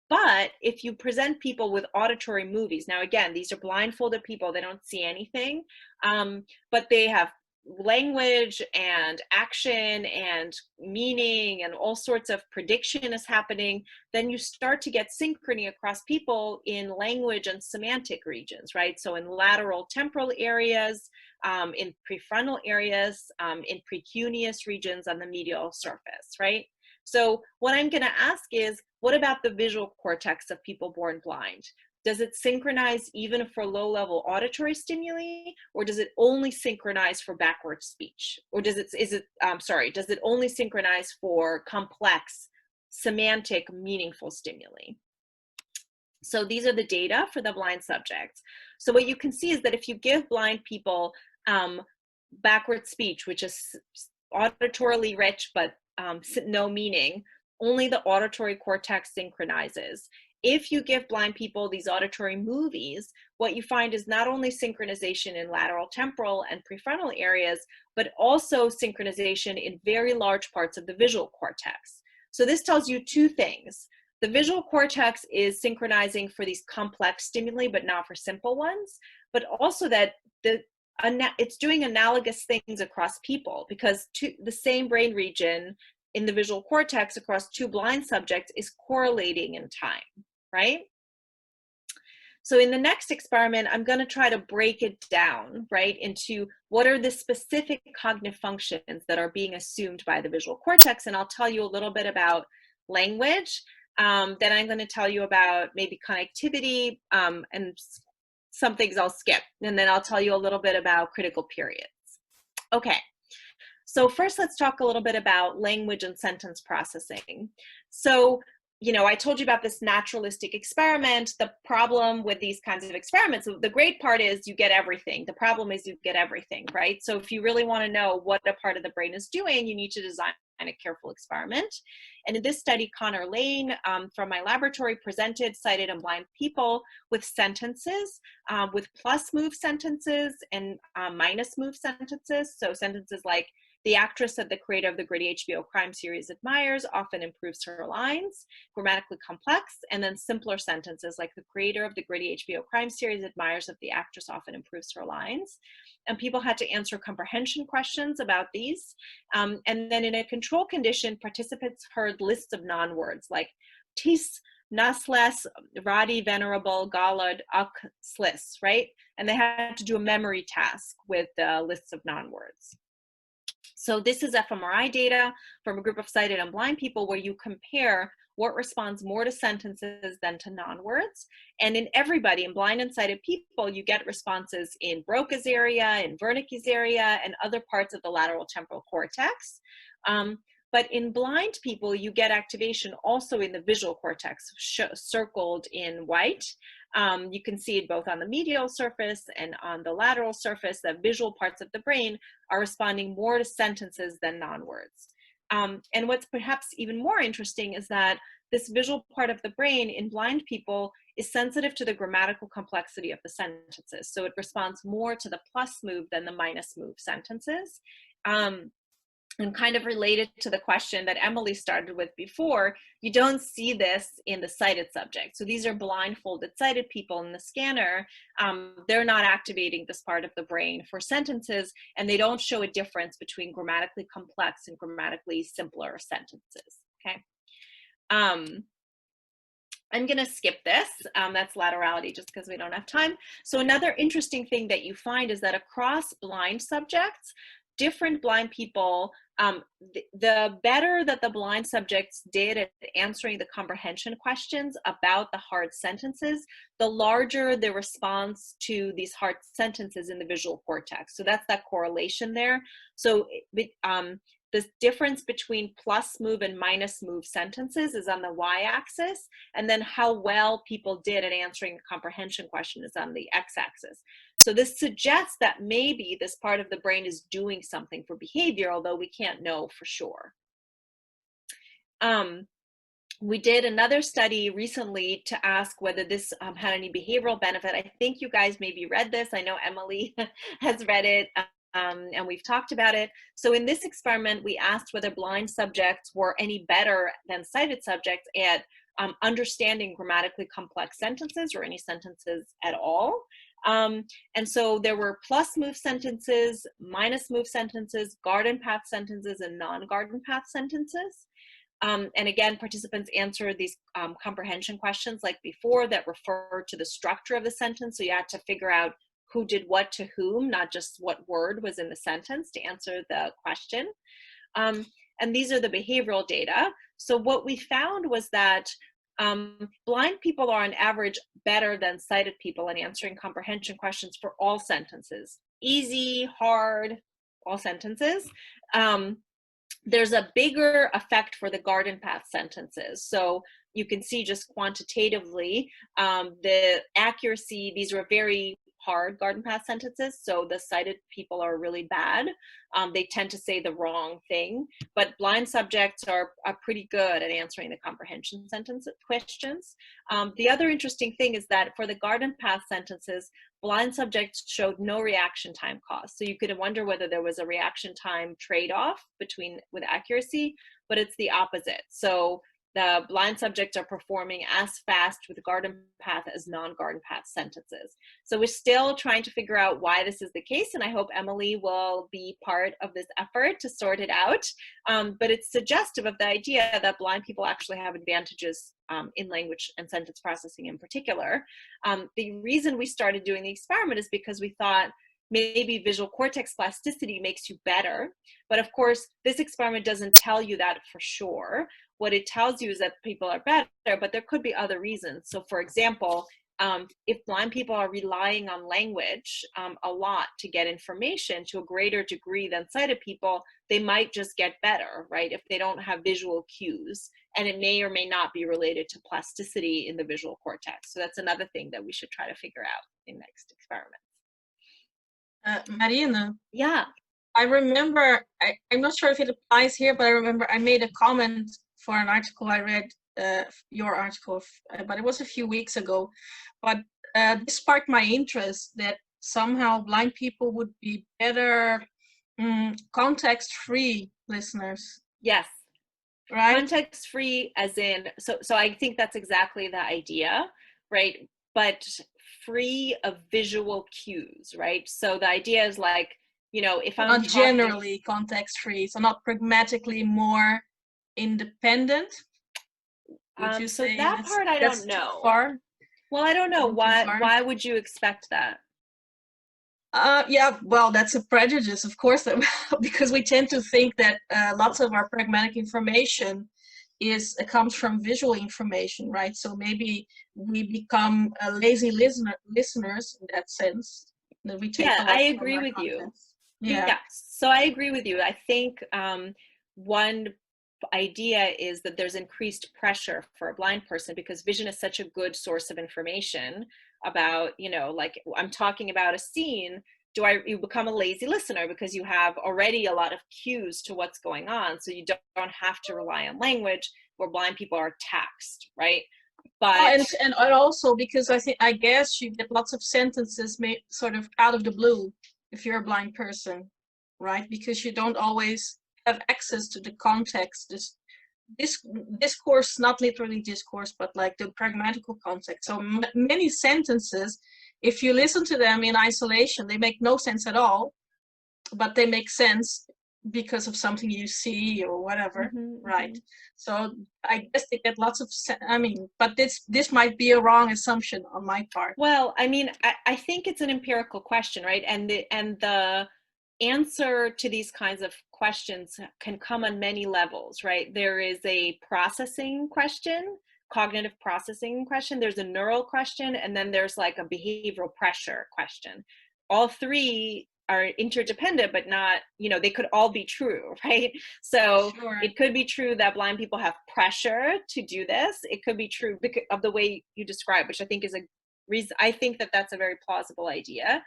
But if you present people with auditory movies, now again, these are blindfolded people, they don't see anything, but they have language and action and meaning and all sorts of prediction is happening, then you start to get synchrony across people in language and semantic regions, right? So in lateral temporal areas, in prefrontal areas, in precuneus regions on the medial surface, right? So what I'm going to ask is, what about the visual cortex of people born blind? Does it synchronize even for low-level auditory stimuli, or does it only synchronize for backward speech? Or does it only synchronize for complex, semantic, meaningful stimuli? So these are the data for the blind subjects. So what you can see is that if you give blind people backward speech, which is auditorily rich but no meaning, only the auditory cortex synchronizes. If you give blind people these auditory movies, what you find is not only synchronization in lateral temporal and prefrontal areas, but also synchronization in very large parts of the visual cortex. So this tells you 2 things. The visual cortex is synchronizing for these complex stimuli, but not for simple ones, but also that it's doing analogous things across people, because the same brain region in the visual cortex across 2 blind subjects is correlating in time, right? So in the next experiment, I'm going to try to break it down, right, into what are the specific cognitive functions that are being assumed by the visual cortex, and I'll tell you a little bit about language. Then I'm going to tell you about maybe connectivity, and some things I'll skip, and then I'll tell you a little bit about critical periods. Okay. So first, let's talk a little bit about language and sentence processing. So, I told you about this naturalistic experiment. The problem with these kinds of experiments, the great part is you get everything. The problem is you get everything, right? So if you really want to know what a part of the brain is doing, you need to design a careful experiment. And in this study, Connor Lane from my laboratory presented sighted and blind people with sentences, with plus move sentences and minus move sentences. So sentences like, the actress that the creator of the gritty HBO crime series admires often improves her lines, grammatically complex, and then simpler sentences like the creator of the gritty HBO crime series admires that the actress often improves her lines. And people had to answer comprehension questions about these. And then in a control condition, participants heard lists of non-words like tis, nasles, radi, venerable, galad, uk, slis, right? And they had to do a memory task with the lists of non-words. So this is fMRI data from a group of sighted and blind people where you compare what responds more to sentences than to non-words. And in everybody, in blind and sighted people, you get responses in Broca's area, in Wernicke's area, and other parts of the lateral temporal cortex. But in blind people, you get activation also in the visual cortex, circled in white. You can see it both on the medial surface and on the lateral surface. The visual parts of the brain are responding more to sentences than non-words. And what's perhaps even more interesting is that this visual part of the brain in blind people is sensitive to the grammatical complexity of the sentences. So it responds more to the plus move than the minus move sentences. And kind of related to the question that Emily started with before, you don't see this in the sighted subject. So these are blindfolded sighted people in the scanner. They're not activating this part of the brain for sentences, and they don't show a difference between grammatically complex and grammatically simpler sentences, okay? I'm going to skip this. That's laterality just because we don't have time. So another interesting thing that you find is that across blind subjects, different blind people, the better that the blind subjects did at answering the comprehension questions about the hard sentences, the larger the response to these hard sentences in the visual cortex. So that's that correlation there. So this difference between plus move and minus move sentences is on the y-axis, and then how well people did at answering the comprehension question is on the x-axis. So this suggests that maybe this part of the brain is doing something for behavior, although we can't know for sure. We did another study recently to ask whether this had any behavioral benefit. I think you guys maybe read this. I know Emily has read it. And we've talked about it. So in this experiment, we asked whether blind subjects were any better than sighted subjects at understanding grammatically complex sentences or any sentences at all. And so there were plus move sentences, minus move sentences, garden path sentences, and non-garden path sentences. And again, participants answered these comprehension questions like before that refer to the structure of the sentence. So you had to figure out who did what to whom, not just what word was in the sentence to answer the question. And these are the behavioral data. So what we found was that blind people are on average better than sighted people in answering comprehension questions for all sentences. Easy, hard, all sentences. There's a bigger effect for the garden path sentences. So you can see just quantitatively the accuracy, these were very hard garden path sentences, so the sighted people are really bad. They tend to say the wrong thing, but blind subjects are pretty good at answering the comprehension sentence questions. The other interesting thing is that for the garden path sentences, blind subjects showed no reaction time cost. So you could wonder whether there was a reaction time trade-off with accuracy, but it's the opposite. So the blind subjects are performing as fast with garden path as non-garden path sentences. So we're still trying to figure out why this is the case, and I hope Emily will be part of this effort to sort it out. But it's suggestive of the idea that blind people actually have advantages in language and sentence processing in particular. The reason we started doing the experiment is because we thought maybe visual cortex plasticity makes you better. But of course, this experiment doesn't tell you that for sure. What it tells you is that people are better, but there could be other reasons. So for example, if blind people are relying on language a lot to get information to a greater degree than sighted people, they might just get better, right? If they don't have visual cues, and it may or may not be related to plasticity in the visual cortex. So that's another thing that we should try to figure out in next experiments. Marina? Yeah. I remember, I'm not sure if it applies here, but I remember I made a comment for an article I read, your article, but it was a few weeks ago. But this sparked my interest that somehow blind people would be better context-free listeners. Yes. Right? Context-free as in, so I think that's exactly the idea, right? But free of visual cues, right? So the idea is like, you know, if I'm not generally context-free, so not pragmatically more independent. So that part I don't know. Too far? Well, I don't know. Why would you expect that? Yeah, well, that's a prejudice, of course, because we tend to think that lots of our pragmatic information comes from visual information, right? So maybe we become lazy listeners in that sense. That we take I agree with you. Yeah, so I agree with you. I think one idea is that there's increased pressure for a blind person because vision is such a good source of information about, you know, like I'm talking about a scene. You become a lazy listener because you have already a lot of cues to what's going on. So you don't have to rely on language where blind people are taxed, right? But and also because I guess you get lots of sentences made sort of out of the blue if you're a blind person, right? Because you don't always have access to the context, this discourse, not literally discourse, but like the pragmatical context. So many sentences, if you listen to them in isolation, they make no sense at all, but they make sense because of something you see or whatever, right? So I guess they get lots of, but this might be a wrong assumption on my part. Well, I mean, I think it's an empirical question, right? And the answer to these kinds of questions can come on many levels, right? There is a processing question, cognitive processing question, there's a neural question, and then there's like a behavioral pressure question. All three are interdependent, but not, you know, they could all be true, right? So Sure. It could be true that blind people have pressure to do this. It could be true because of the way you describe, which I think is a reason. I think that that's a very plausible idea.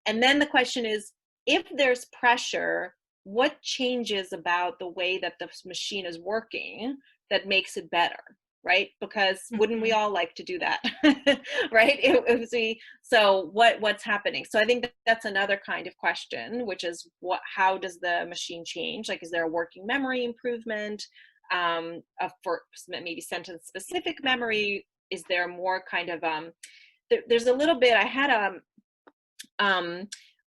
And then the question is, if there's pressure, what changes about the way that the machine is working that makes it better, right? Because wouldn't we all like to do that, right? So what's happening? So I think that's another kind of question, which is how does the machine change? Like, is there a working memory improvement for maybe sentence specific memory? Is there more kind of, there's a little bit, I had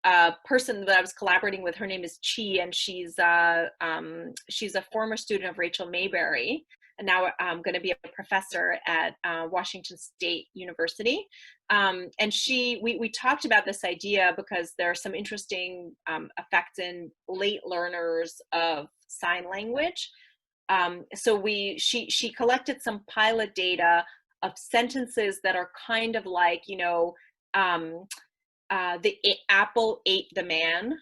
a person that I was collaborating with, her name is Chi, and she's a former student of Rachel Mayberry, and now I'm going to be a professor at Washington State University. And we talked about this idea because there are some interesting effects in late learners of sign language. So she collected some pilot data of sentences that are kind of like, you know, the apple ate the man,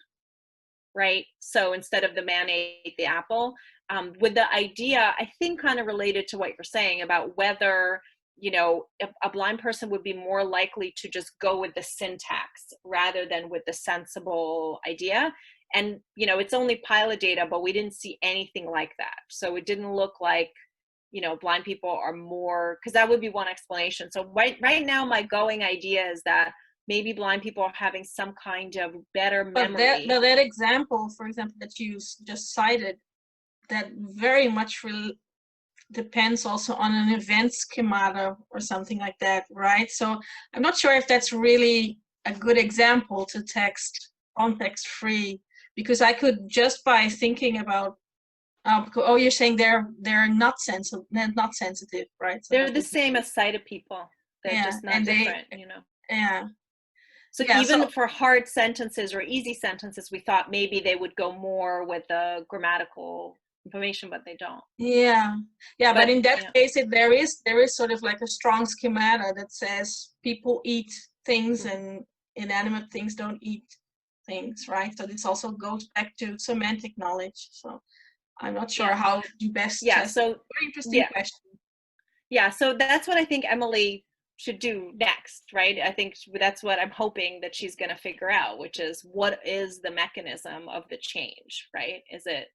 right? So instead of the man ate the apple, with the idea, I think kind of related to what you're saying about whether, you know, a blind person would be more likely to just go with the syntax rather than with the sensible idea. And, you know, it's only pilot data, but we didn't see anything like that. So it didn't look like, you know, blind people are more, because that would be one explanation. So right now, my going idea is that maybe blind people are having some kind of better memory. But that example, for example, that you just cited, that very much depends also on an event schemata or something like that, right? So I'm not sure if that's really a good example to text context-free, because I could just by thinking about, oh, you're saying they're not sensitive, right? So they're the same as sighted people. They're just not different, you know. Yeah. So even for hard sentences or easy sentences, we thought maybe they would go more with the grammatical information, but they don't. Yeah, but in that case, there is sort of like a strong schemata that says people eat things and inanimate things don't eat things, right? So this also goes back to semantic knowledge. So I'm not sure how to best test. So very interesting question. Yeah, so that's what I think Emily should do next, right? I think that's what I'm hoping that she's going to figure out, which is what is the mechanism of the change, right? Is it,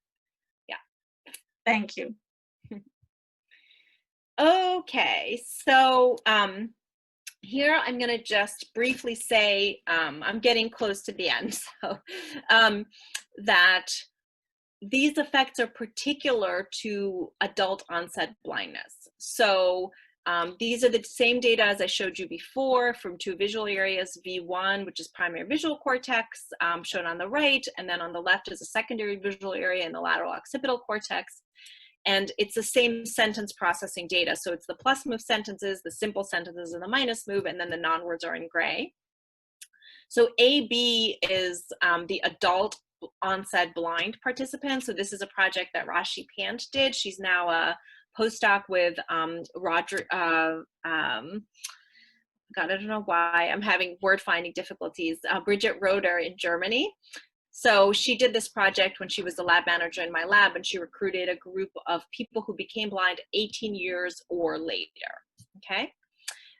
Thank you. Okay, so here I'm going to just briefly say, I'm getting close to the end, so that these effects are particular to adult onset blindness. So these are the same data as I showed you before from two visual areas, V1, which is primary visual cortex, shown on the right, and then on the left is a secondary visual area in the lateral occipital cortex. And it's the same sentence processing data. So it's the plus move sentences, the simple sentences, and the minus move, and then the non-words are in gray. So AB is the adult onset blind participant. So this is a project that Rashi Pant did. She's now a postdoc with Roger, God, I don't know why I'm having word finding difficulties, Bridget Roeder in Germany. So she did this project when she was the lab manager in my lab, and she recruited a group of people who became blind 18 years or later, okay?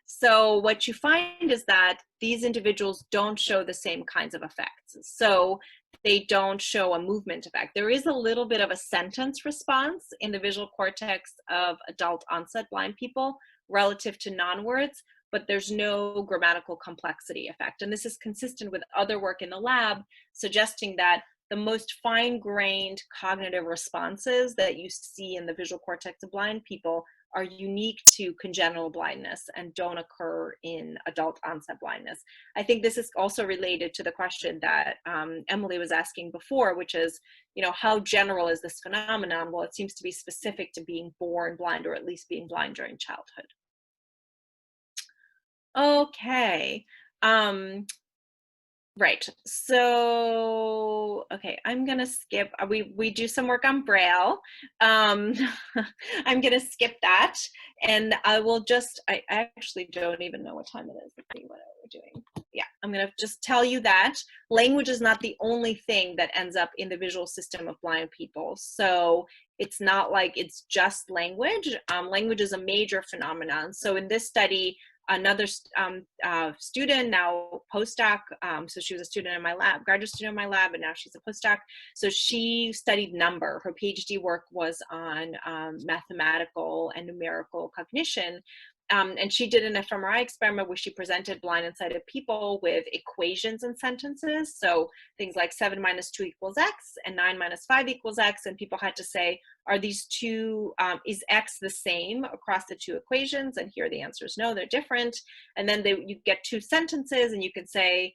So what you find is that these individuals don't show the same kinds of effects. So they don't show a movement effect. There is a little bit of a sentence response in the visual cortex of adult onset blind people relative to non-words, but there's no grammatical complexity effect. And this is consistent with other work in the lab, suggesting that the most fine-grained cognitive responses that you see in the visual cortex of blind people are unique to congenital blindness and don't occur in adult onset blindness. I think this is also related to the question that Emily was asking before, which is, you know, how general is this phenomenon? Well, it seems to be specific to being born blind, or at least being blind during childhood. Okay. Right, so, okay, I'm gonna skip, we do some work on Braille. I'm gonna skip that, and I will just, I actually don't even know what time it is. Let's see, what are we doing? Yeah, I'm gonna just tell you that language is not the only thing that ends up in the visual system of blind people. So it's not like it's just language. Language is a major phenomenon. So in this study, another student, now postdoc, so she was a student in my lab, graduate student in my lab, and now she's a postdoc. So she studied number. Her PhD work was on mathematical and numerical cognition. And she did an Fmri experiment where she presented blind and sighted people with equations and sentences. So things like 7 minus 2 equals x and 9 minus 5 equals x. And people had to say, are these two, is x the same across the two equations? And here the answer is no, they're different. And then you get two sentences, and you can say,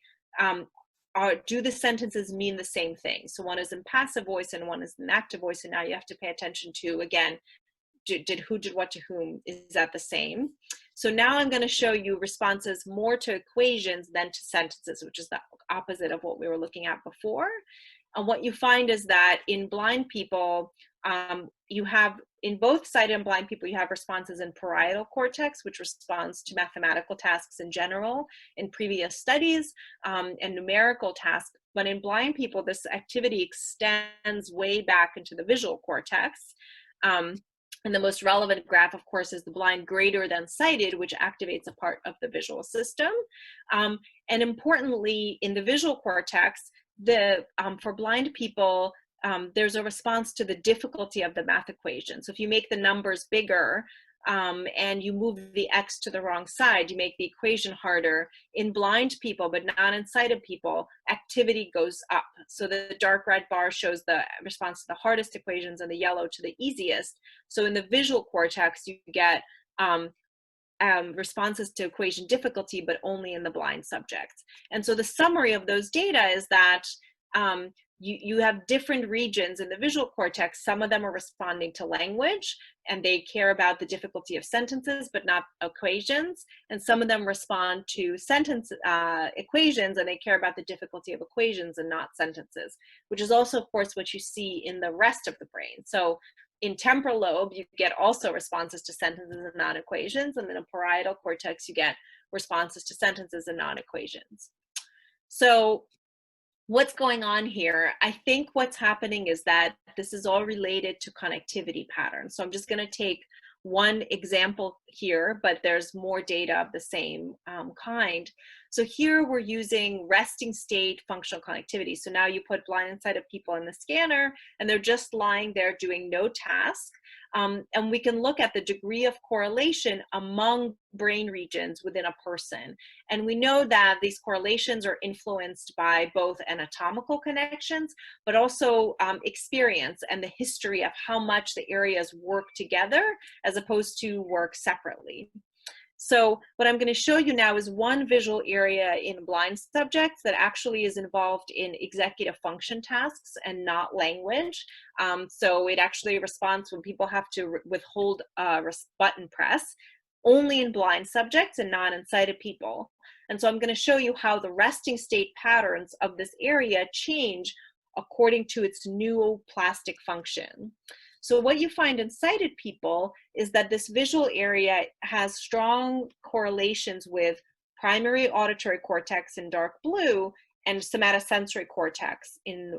do the sentences mean the same thing? So one is in passive voice and one is in active voice. And now you have to pay attention to, again, who did what to whom, is that the same? So now I'm going to show you responses more to equations than to sentences, which is the opposite of what we were looking at before. And what you find is that in blind people, you have, in both sighted and blind people, you have responses in parietal cortex, which responds to mathematical tasks in general in previous studies, and numerical tasks. But in blind people, this activity extends way back into the visual cortex. And the most relevant graph, of course, is the blind greater than sighted, which activates a part of the visual system. And importantly, in the visual cortex, for blind people, there's a response to the difficulty of the math equation. So if you make the numbers bigger, and you move the x to the wrong side, you make the equation harder. In blind people, but not in sighted people, activity goes up. So the dark red bar shows the response to the hardest equations and the yellow to the easiest. So in the visual cortex, you get responses to equation difficulty, but only in the blind subjects. And so the summary of those data is that you have different regions in the visual cortex. Some of them are responding to language, and they care about the difficulty of sentences, but not equations. And some of them respond to equations, and they care about the difficulty of equations and not sentences, which is also, of course, what you see in the rest of the brain. So in temporal lobe, you get also responses to sentences and non-equations, and then in parietal cortex, you get responses to sentences and non-equations. So what's going on here? I think what's happening is that this is all related to connectivity patterns. So I'm just going to take one example here, but there's more data of the same kind. So here we're using resting state functional connectivity. So now you put blind and sighted people in the scanner, and they're just lying there doing no task. And we can look at the degree of correlation among brain regions within a person. And we know that these correlations are influenced by both anatomical connections, but also experience and the history of how much the areas work together as opposed to work separately. So what I'm going to show you now is one visual area in blind subjects that actually is involved in executive function tasks and not language. So it actually responds when people have to withhold a button press, only in blind subjects and not in sighted people. And so I'm going to show you how the resting state patterns of this area change according to its new plastic function. So what you find in sighted people is that this visual area has strong correlations with primary auditory cortex in dark blue and somatosensory cortex in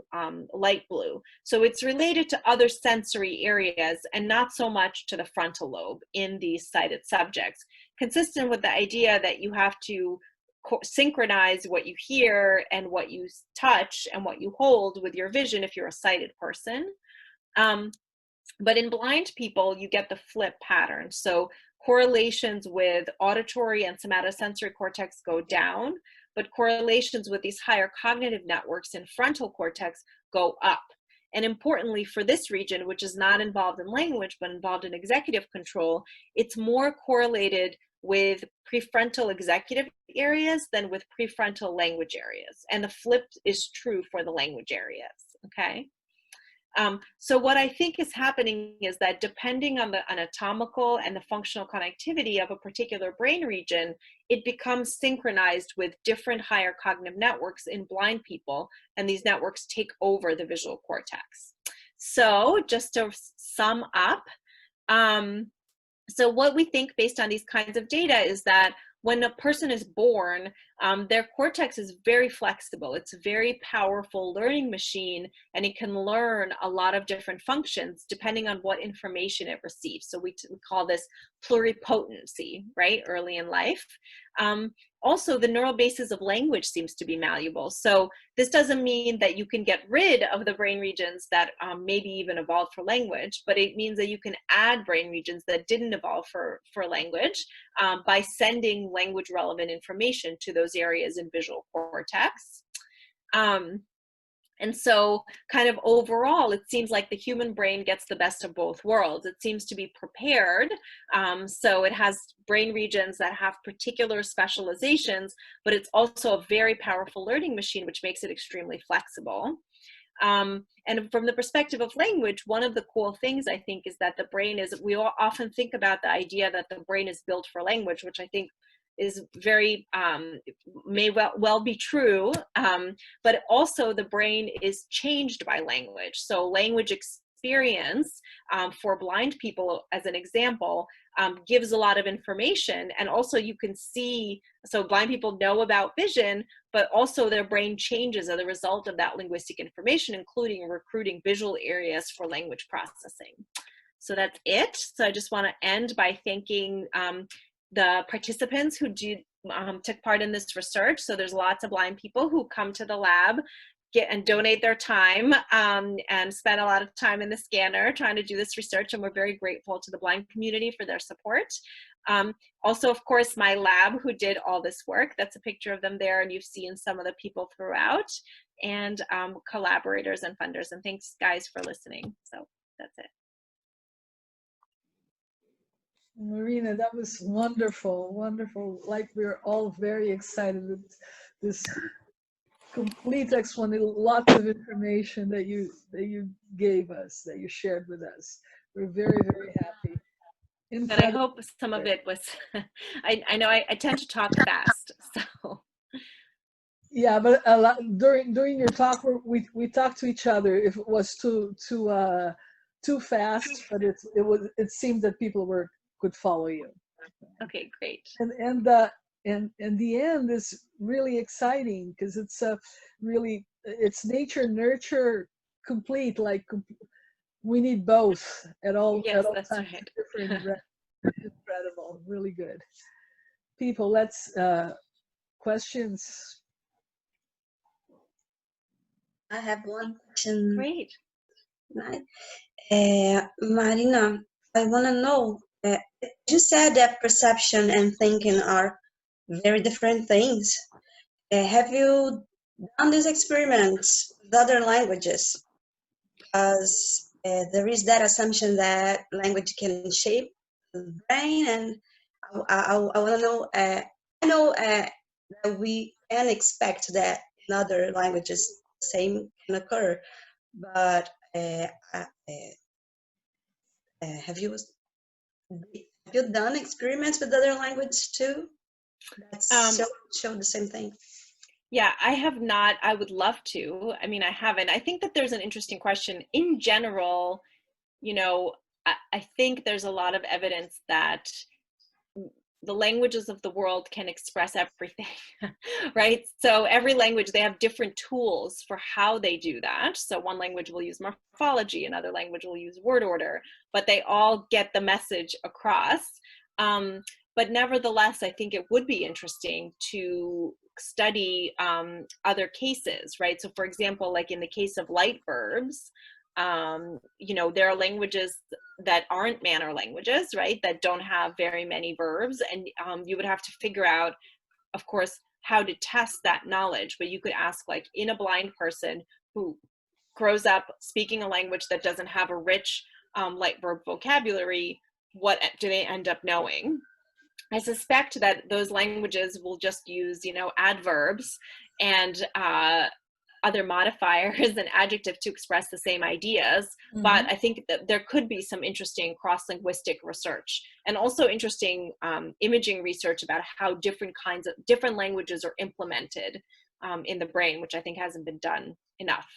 light blue. So it's related to other sensory areas and not so much to the frontal lobe in these sighted subjects, consistent with the idea that you have to synchronize what you hear and what you touch and what you hold with your vision if you're a sighted person. But in blind people, you get the flip pattern. So correlations with auditory and somatosensory cortex go down, but correlations with these higher cognitive networks in frontal cortex go up. And importantly for this region, which is not involved in language, but involved in executive control, it's more correlated with prefrontal executive areas than with prefrontal language areas. And the flip is true for the language areas, okay? So what I think is happening is that depending on the anatomical and the functional connectivity of a particular brain region, it becomes synchronized with different higher cognitive networks in blind people, and these networks take over the visual cortex. So just to sum up, so what we think based on these kinds of data is that when a person is born, their cortex is very flexible. It's a very powerful learning machine, and it can learn a lot of different functions depending on what information it receives. So we call this pluripotency, right, early in life. Also, the neural basis of language seems to be malleable. So this doesn't mean that you can get rid of the brain regions that maybe even evolved for language, but it means that you can add brain regions that didn't evolve for language by sending language relevant information to those areas in visual cortex. And so kind of overall, it seems like the human brain gets the best of both worlds. It seems to be prepared. So it has brain regions that have particular specializations, but it's also a very powerful learning machine, which makes it extremely flexible. And from the perspective of language, one of the cool things I think is that the brain is, we all often think about the idea that the brain is built for language, which I think is very, may well be true, but also the brain is changed by language. So language experience for blind people, as an example, gives a lot of information, and also you can see, so blind people know about vision, but also their brain changes as a result of that linguistic information, including recruiting visual areas for language processing. So that's it. So I just want to end by thanking the participants who took part in this research. So there's lots of blind people who come to the lab, and donate their time and spend a lot of time in the scanner trying to do this research, and we're very grateful to the blind community for their support. Also, of course, my lab who did all this work, that's a picture of them there, and you've seen some of the people throughout, and collaborators and funders, and thanks guys for listening. So that's it. Marina, that was wonderful, wonderful. Like, we're all very excited with this complete explanation, lots of information that you gave us, that you shared with us. We're very, very happy. But I hope some of it was, I know I tend to talk fast, so. Yeah, but a lot, during your talk, we talked to each other if it was too fast, but it seemed that people could follow you. Okay, great. And the end is really exciting because it's really, it's nature nurture complete. Like, we need both at all. Yes, at all that's times. right. Different, incredible, really good. People, let's questions. I have one question. Great. Right. Marina, I want to know, you said that perception and thinking are very different things. Have you done these experiments with other languages? Because there is that assumption that language can shape the brain, and I want to know, I know that we can expect that in other languages the same can occur, but have you done experiments with other language too that show the same thing? Yeah, I have not. I would love to. I mean, I haven't. I think that there's an interesting question. In general, you know, I think there's a lot of evidence that the languages of the world can express everything, right? So every language, they have different tools for how they do that. So one language will use morphology, another language will use word order, but they all get the message across. But nevertheless, I think it would be interesting to study other cases, right? So for example, like in the case of light verbs, you know, there are languages that aren't manner languages, right? That don't have very many verbs. And you would have to figure out, of course, how to test that knowledge. But you could ask, like, in a blind person who grows up speaking a language that doesn't have a rich light verb vocabulary, what do they end up knowing? I suspect that those languages will just use, you know, adverbs and other modifiers and adjectives to express the same ideas. Mhm. But I think that there could be some interesting cross-linguistic research and also interesting imaging research about how different languages are implemented in the brain, which I think hasn't been done enough.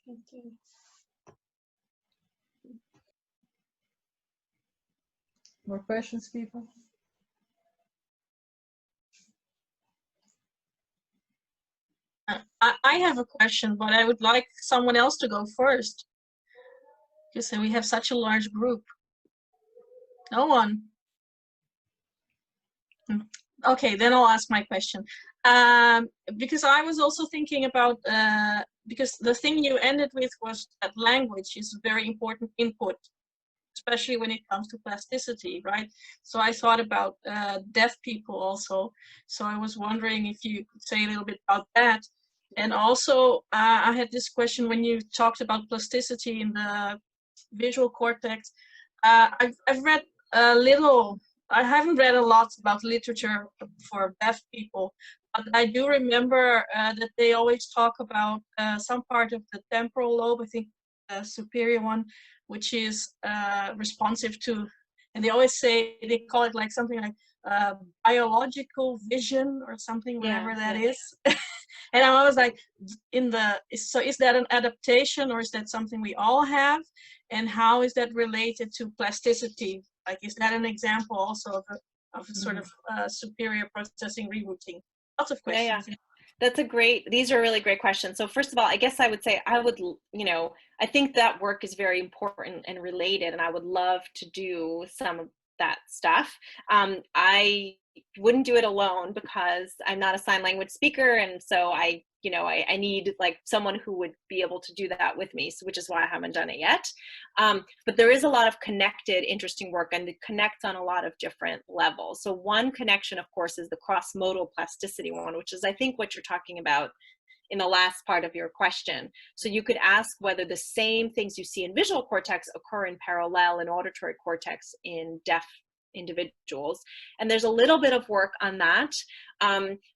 Thank you. More questions, people? I have a question, but I would like someone else to go first, because we have such a large group. No one. Okay, then I'll ask my question. Because I was also thinking about, because the thing you ended with was that language is a very important input, especially when it comes to plasticity, right? So I thought about deaf people also. So I was wondering if you could say a little bit about that. And also, I had this question when you talked about plasticity in the visual cortex. I've read a little, I haven't read a lot about literature for deaf people, but I do remember that they always talk about some part of the temporal lobe, I think the superior one, which is responsive to, and they always say, they call it like something like biological vision or something, whatever that is. And I was like, so is that an adaptation, or is that something we all have? And how is that related to plasticity? Like, is that an example also of a sort of superior processing rerouting? Lots of questions. Yeah. These are really great questions. So first of all, I guess I would say I think that work is very important and related, and I would love to do some of that stuff. I wouldn't do it alone because I'm not a sign language speaker, and so I need like someone who would be able to do that with me, which is why I haven't done it yet. But there is a lot of connected, interesting work, and it connects on a lot of different levels. So one connection, of course, is the cross-modal plasticity one, which is, I think, what you're talking about in the last part of your question. So you could ask whether the same things you see in visual cortex occur in parallel in auditory cortex in deaf individuals. And there's a little bit of work on that.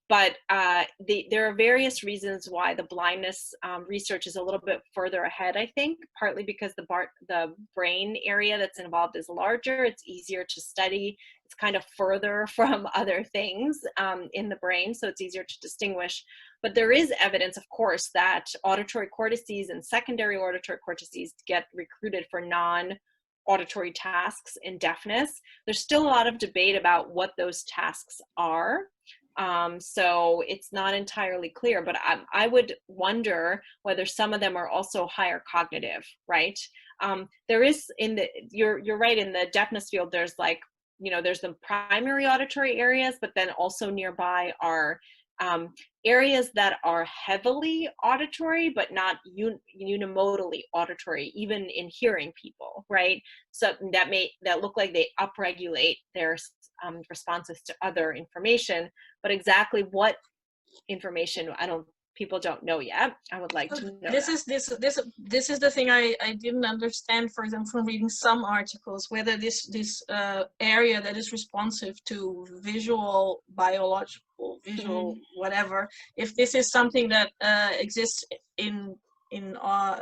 But there are various reasons why the blindness research is a little bit further ahead, I think, partly because the brain area that's involved is larger, it's easier to study, it's kind of further from other things in the brain, so it's easier to distinguish. But there is evidence, of course, that auditory cortices and secondary auditory cortices get recruited for non-auditory tasks in deafness. There's still a lot of debate about what those tasks are. So it's not entirely clear, but I would wonder whether some of them are also higher cognitive, right? There is you're right, in the deafness field, there's like, there's the primary auditory areas, but then also nearby are areas that are heavily auditory, but not unimodally auditory, even in hearing people, right? So that look like they upregulate their responses to other information, but exactly what information, people don't know yet. I would like to know. This is the thing I didn't understand, for example, from reading some articles, whether this area that is responsive to visual, biological, visual, whatever, if this is something that exists in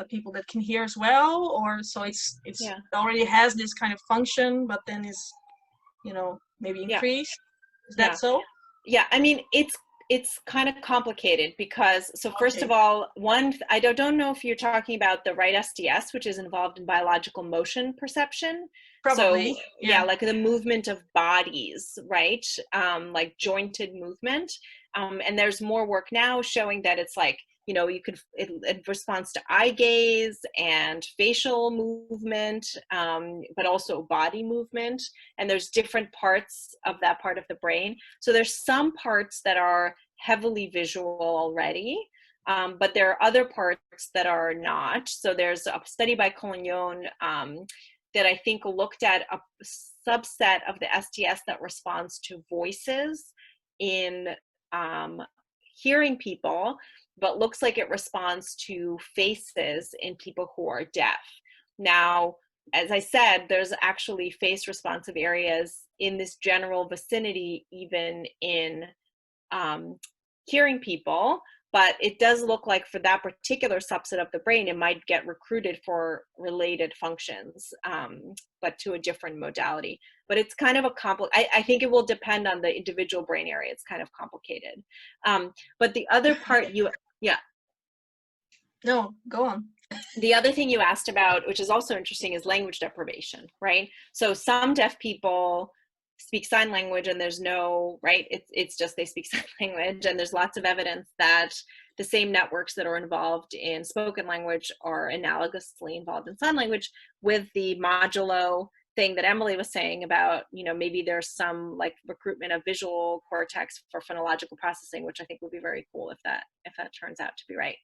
people that can hear as well, or so it's already has this kind of function, but then is maybe increased. Is that so? Yeah, I mean, it's kind of complicated because, so first of all, I don't know if you're talking about the right SDS, which is involved in biological motion perception. Probably, So yeah, like the movement of bodies, right? Like jointed movement. And there's more work now showing that it's like, you know, it responds to eye gaze and facial movement, but also body movement. And there's different parts of that part of the brain. So there's some parts that are heavily visual already, but there are other parts that are not. So there's a study by Cognition that I think looked at a subset of the SDS that responds to voices in hearing people, but looks like it responds to faces in people who are deaf. Now, as I said, there's actually face responsive areas in this general vicinity, even in hearing people, but it does look like for that particular subset of the brain, it might get recruited for related functions, but to a different modality. But it's kind of a I think it will depend on the individual brain area. It's kind of complicated. But the other part yeah. No, go on. The other thing you asked about, which is also interesting, is language deprivation, right? So some deaf people speak sign language and there's no, right? It's just they speak sign language, and there's lots of evidence that the same networks that are involved in spoken language are analogously involved in sign language, with the modulo thing that Emily was saying about, you know, maybe there's some like recruitment of visual cortex for phonological processing, which I think would be very cool if that turns out to be right.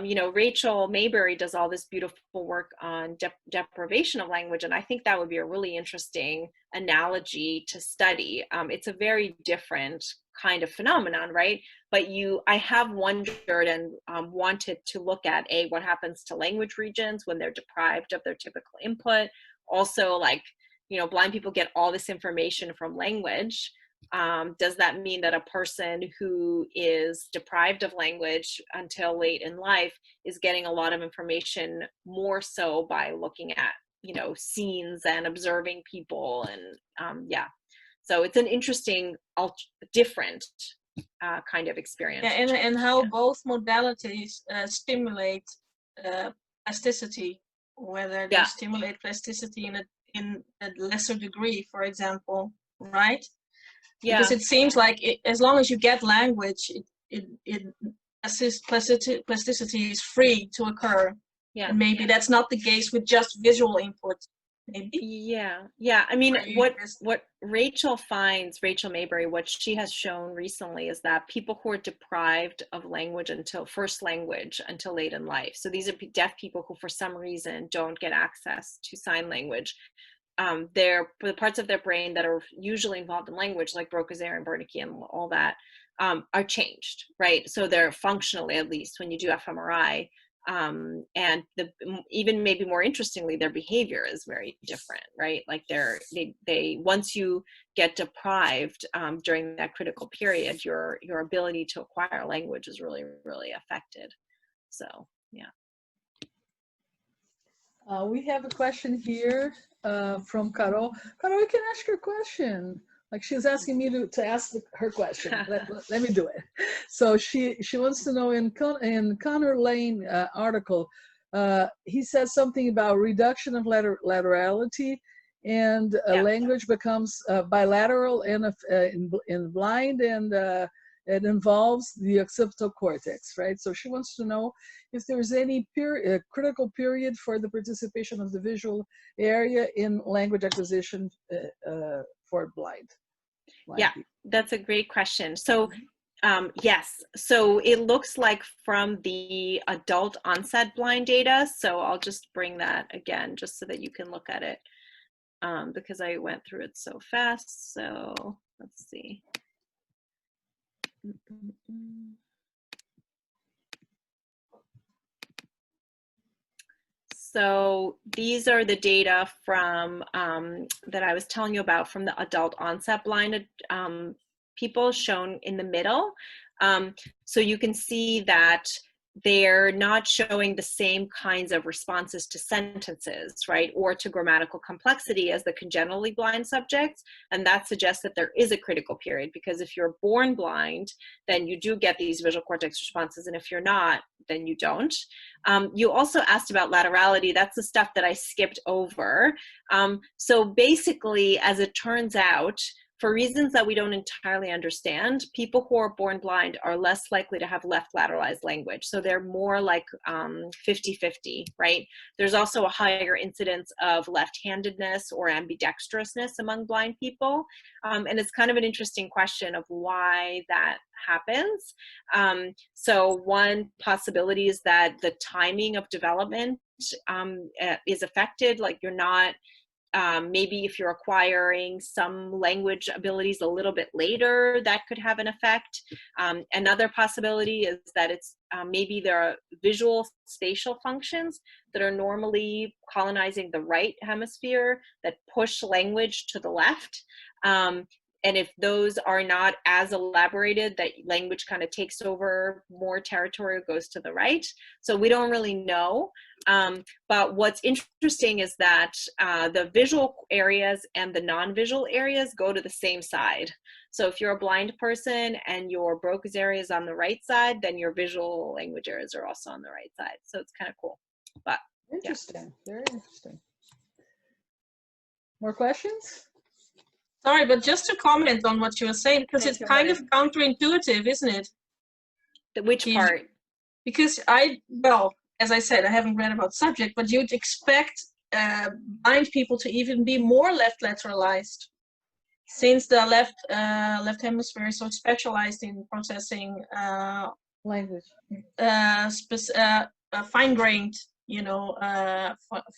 You know, Rachel Mayberry does all this beautiful work on deprivation of language, and I think that would be a really interesting analogy to study. It's a very different kind of phenomenon, right? But I have wondered and wanted to look at what happens to language regions when they're deprived of their typical input. Also, like, you know, blind people get all this information from language. Does that mean that a person who is deprived of language until late in life is getting a lot of information more so by looking at, you know, scenes and observing people? And yeah, so it's an interesting, different kind of experience. Yeah, and how both modalities stimulate plasticity, whether they stimulate plasticity in a lesser degree, for example, right? Yeah. Because it seems like as long as you get language, plasticity is free to occur. Yeah. And maybe that's not the case with just visual input. Maybe. Yeah. I mean, what Rachel Mayberry, what she has shown recently is that people who are deprived of language first language until late in life. So these are deaf people who, for some reason, don't get access to sign language. The parts of their brain that are usually involved in language, like Broca's and Wernicke and all that, are changed, right? So they're functionally, at least when you do fMRI, and even maybe more interestingly, their behavior is very different, right? Like they once you get deprived during that critical period, your ability to acquire language is really, really affected. So yeah. We have a question here from Carol. Carol, you can ask your question. Like, she's asking me to ask her question. Let me do it. So she wants to know, in Connor Lane article, he says something about reduction of laterality, and language becomes bilateral in blind, and it involves the occipital cortex, right? So she wants to know if there's any critical period for the participation of the visual area in language acquisition for blind people. That's a great question. So yes, so it looks like from the adult onset blind data, so I'll just bring that again just so that you can look at it, because I went through it so fast. So let's see. So these are the data from that I was telling you about from the adult onset blind people shown in the middle. So you can see that they're not showing the same kinds of responses to sentences, right, or to grammatical complexity as the congenitally blind subjects. And that suggests that there is a critical period, because if you're born blind, then you do get these visual cortex responses, and if you're not, then you don't. You also asked about laterality. That's the stuff that I skipped over. So basically, as it turns out, for reasons that we don't entirely understand, people who are born blind are less likely to have left lateralized language. So they're more like 50-50, right? There's also a higher incidence of left-handedness or ambidextrousness among blind people. And it's kind of an interesting question of why that happens. So one possibility is that the timing of development is affected, like you're not, maybe if you're acquiring some language abilities a little bit later, that could have an effect. Another possibility is that it's maybe there are visual spatial functions that are normally colonizing the right hemisphere that push language to the left. And if those are not as elaborated, that language kind of takes over more territory, goes to the right. So we don't really know. But what's interesting is that the visual areas and the non-visual areas go to the same side. So if you're a blind person and your Broca's area is on the right side, then your visual language areas are also on the right side. So it's kind of cool. But Interesting, very interesting. More questions? Sorry, but just to comment on what you were saying, because it's kind of counterintuitive, isn't it? Which part? Because well, as I said, I haven't read about the subject, but you'd expect blind people to even be more left lateralized, since the left hemisphere is so specialized in processing Language. fine-grained, you know,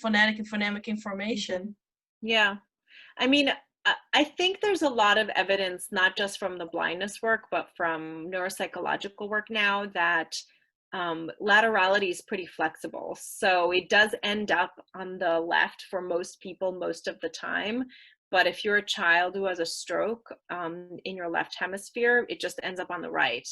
phonetic and phonemic information. Yeah, I mean, I think there's a lot of evidence, not just from the blindness work, but from neuropsychological work now, that laterality is pretty flexible. So it does end up on the left for most people most of the time. But if you're a child who has a stroke in your left hemisphere, it just ends up on the right.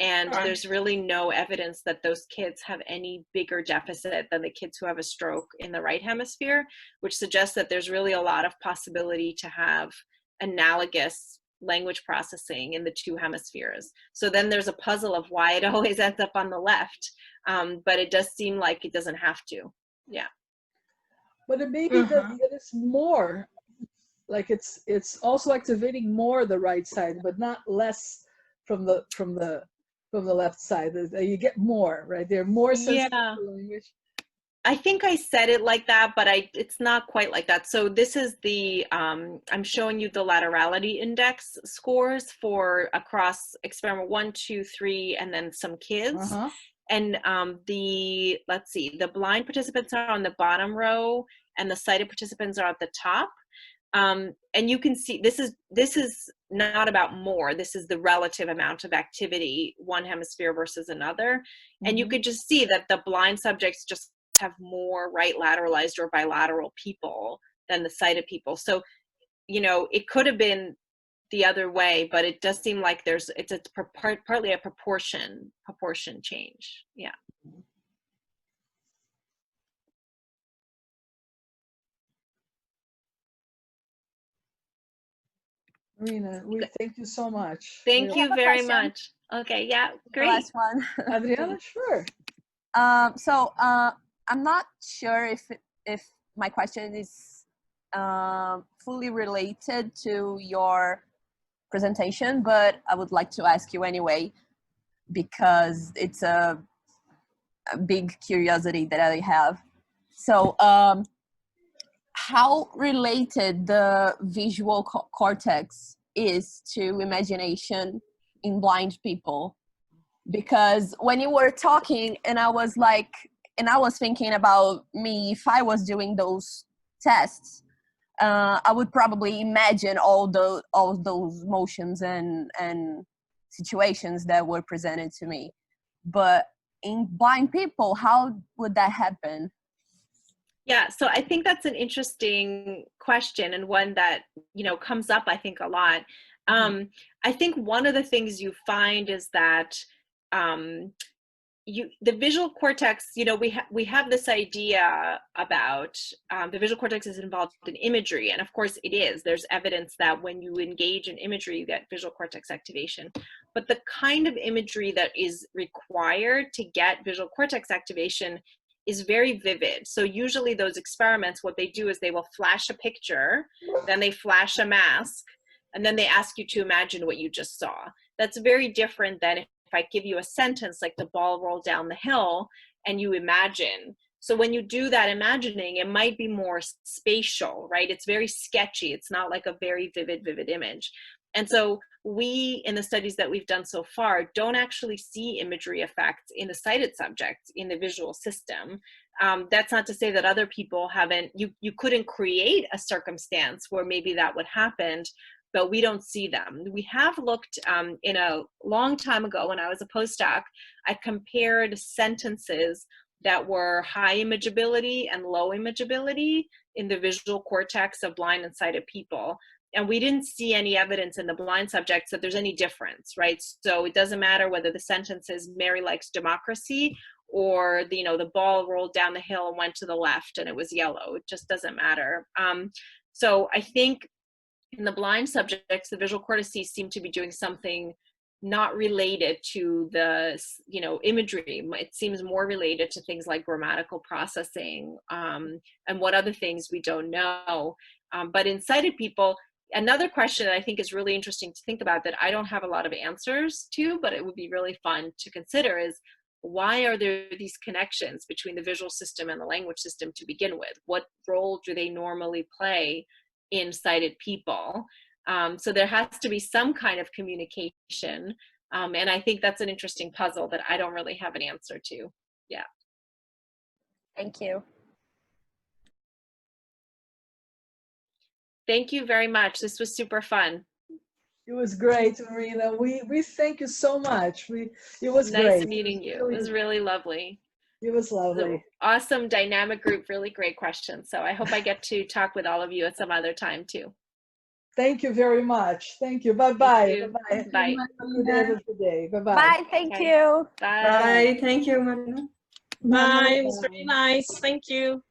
And there's really no evidence that those kids have any bigger deficit than the kids who have a stroke in the right hemisphere, which suggests that there's really a lot of possibility to have analogous language processing in the two hemispheres. So then there's a puzzle of why it always ends up on the left. But it does seem like it doesn't have to. Yeah. But it may be that it is more, like it's also activating more the right side, but not less from the left side. You get more, right? They're more sensitive to language. I think I said it like that, but it's not quite like that. So this is the, I'm showing you the laterality index scores for across experiment 1, 2, 3, and then some kids. And let's see, the blind participants are on the bottom row and the sighted participants are at the top. And you can see this is not about more. This is the relative amount of activity, one hemisphere versus another. And you could just see that the blind subjects just have more right lateralized or bilateral people than the sighted people. So, you know, it could have been the other way, but it does seem like it's partly a proportion change. Yeah. Marina, we thank you so much. Thank you very much. Okay, yeah, great. The last one. Adriana, sure. I'm not sure if my question is fully related to your presentation, but I would like to ask you anyway, because it's a big curiosity that I have. So how related the visual cortex is to imagination in blind people? Because when you were talking and I was thinking about me, if I was doing those tests, I would probably imagine all those motions and situations that were presented to me. But in blind people, how would that happen? Yeah, so I think that's an interesting question, and one that, you know, comes up, I think, a lot. I think one of the things you find is that the visual cortex, you know, we have this idea about the visual cortex is involved in imagery, and of course it is. There's evidence that when you engage in imagery, you get visual cortex activation. But the kind of imagery that is required to get visual cortex activation is very vivid. So usually those experiments, what they do is they will flash a picture, then they flash a mask, and then they ask you to imagine what you just saw. That's very different than if I give you a sentence like the ball rolled down the hill and you imagine. So when you do that imagining, it might be more spatial, right? It's very sketchy. It's not like a very vivid image. And so we, in the studies that we've done so far, don't actually see imagery effects in the sighted subjects in the visual system. That's not to say that other people haven't, you couldn't create a circumstance where maybe that would happen, but we don't see them. We have looked in a long time ago when I was a postdoc, I compared sentences that were high imageability and low imageability in the visual cortex of blind and sighted people. And we didn't see any evidence in the blind subjects that there's any difference, right? So it doesn't matter whether the sentence is Mary likes democracy or the, you know, the ball rolled down the hill and went to the left and it was yellow. It just doesn't matter. So I think in the blind subjects, the visual cortices seem to be doing something not related to the, you know, imagery. It seems more related to things like grammatical processing and what other things we don't know. But in sighted people, another question that I think is really interesting to think about that I don't have a lot of answers to, but it would be really fun to consider is, why are there these connections between the visual system and the language system to begin with? What role do they normally play in sighted people? So there has to be some kind of communication. And I think that's an interesting puzzle that I don't really have an answer to. Yeah. Thank you. Thank you very much. This was super fun. It was great, Marina. We thank you so much. It was nice great. meeting you. It was really lovely. It was lovely. Awesome dynamic group, really great questions. So I hope I get to talk with all of you at some other time too. Thank you very much. Thank you. Bye-bye. Bye. Bye. Bye. Bye-bye. Bye. Thank you. Bye. Bye. Thank you, Marina. Bye. It was very nice. Thank you.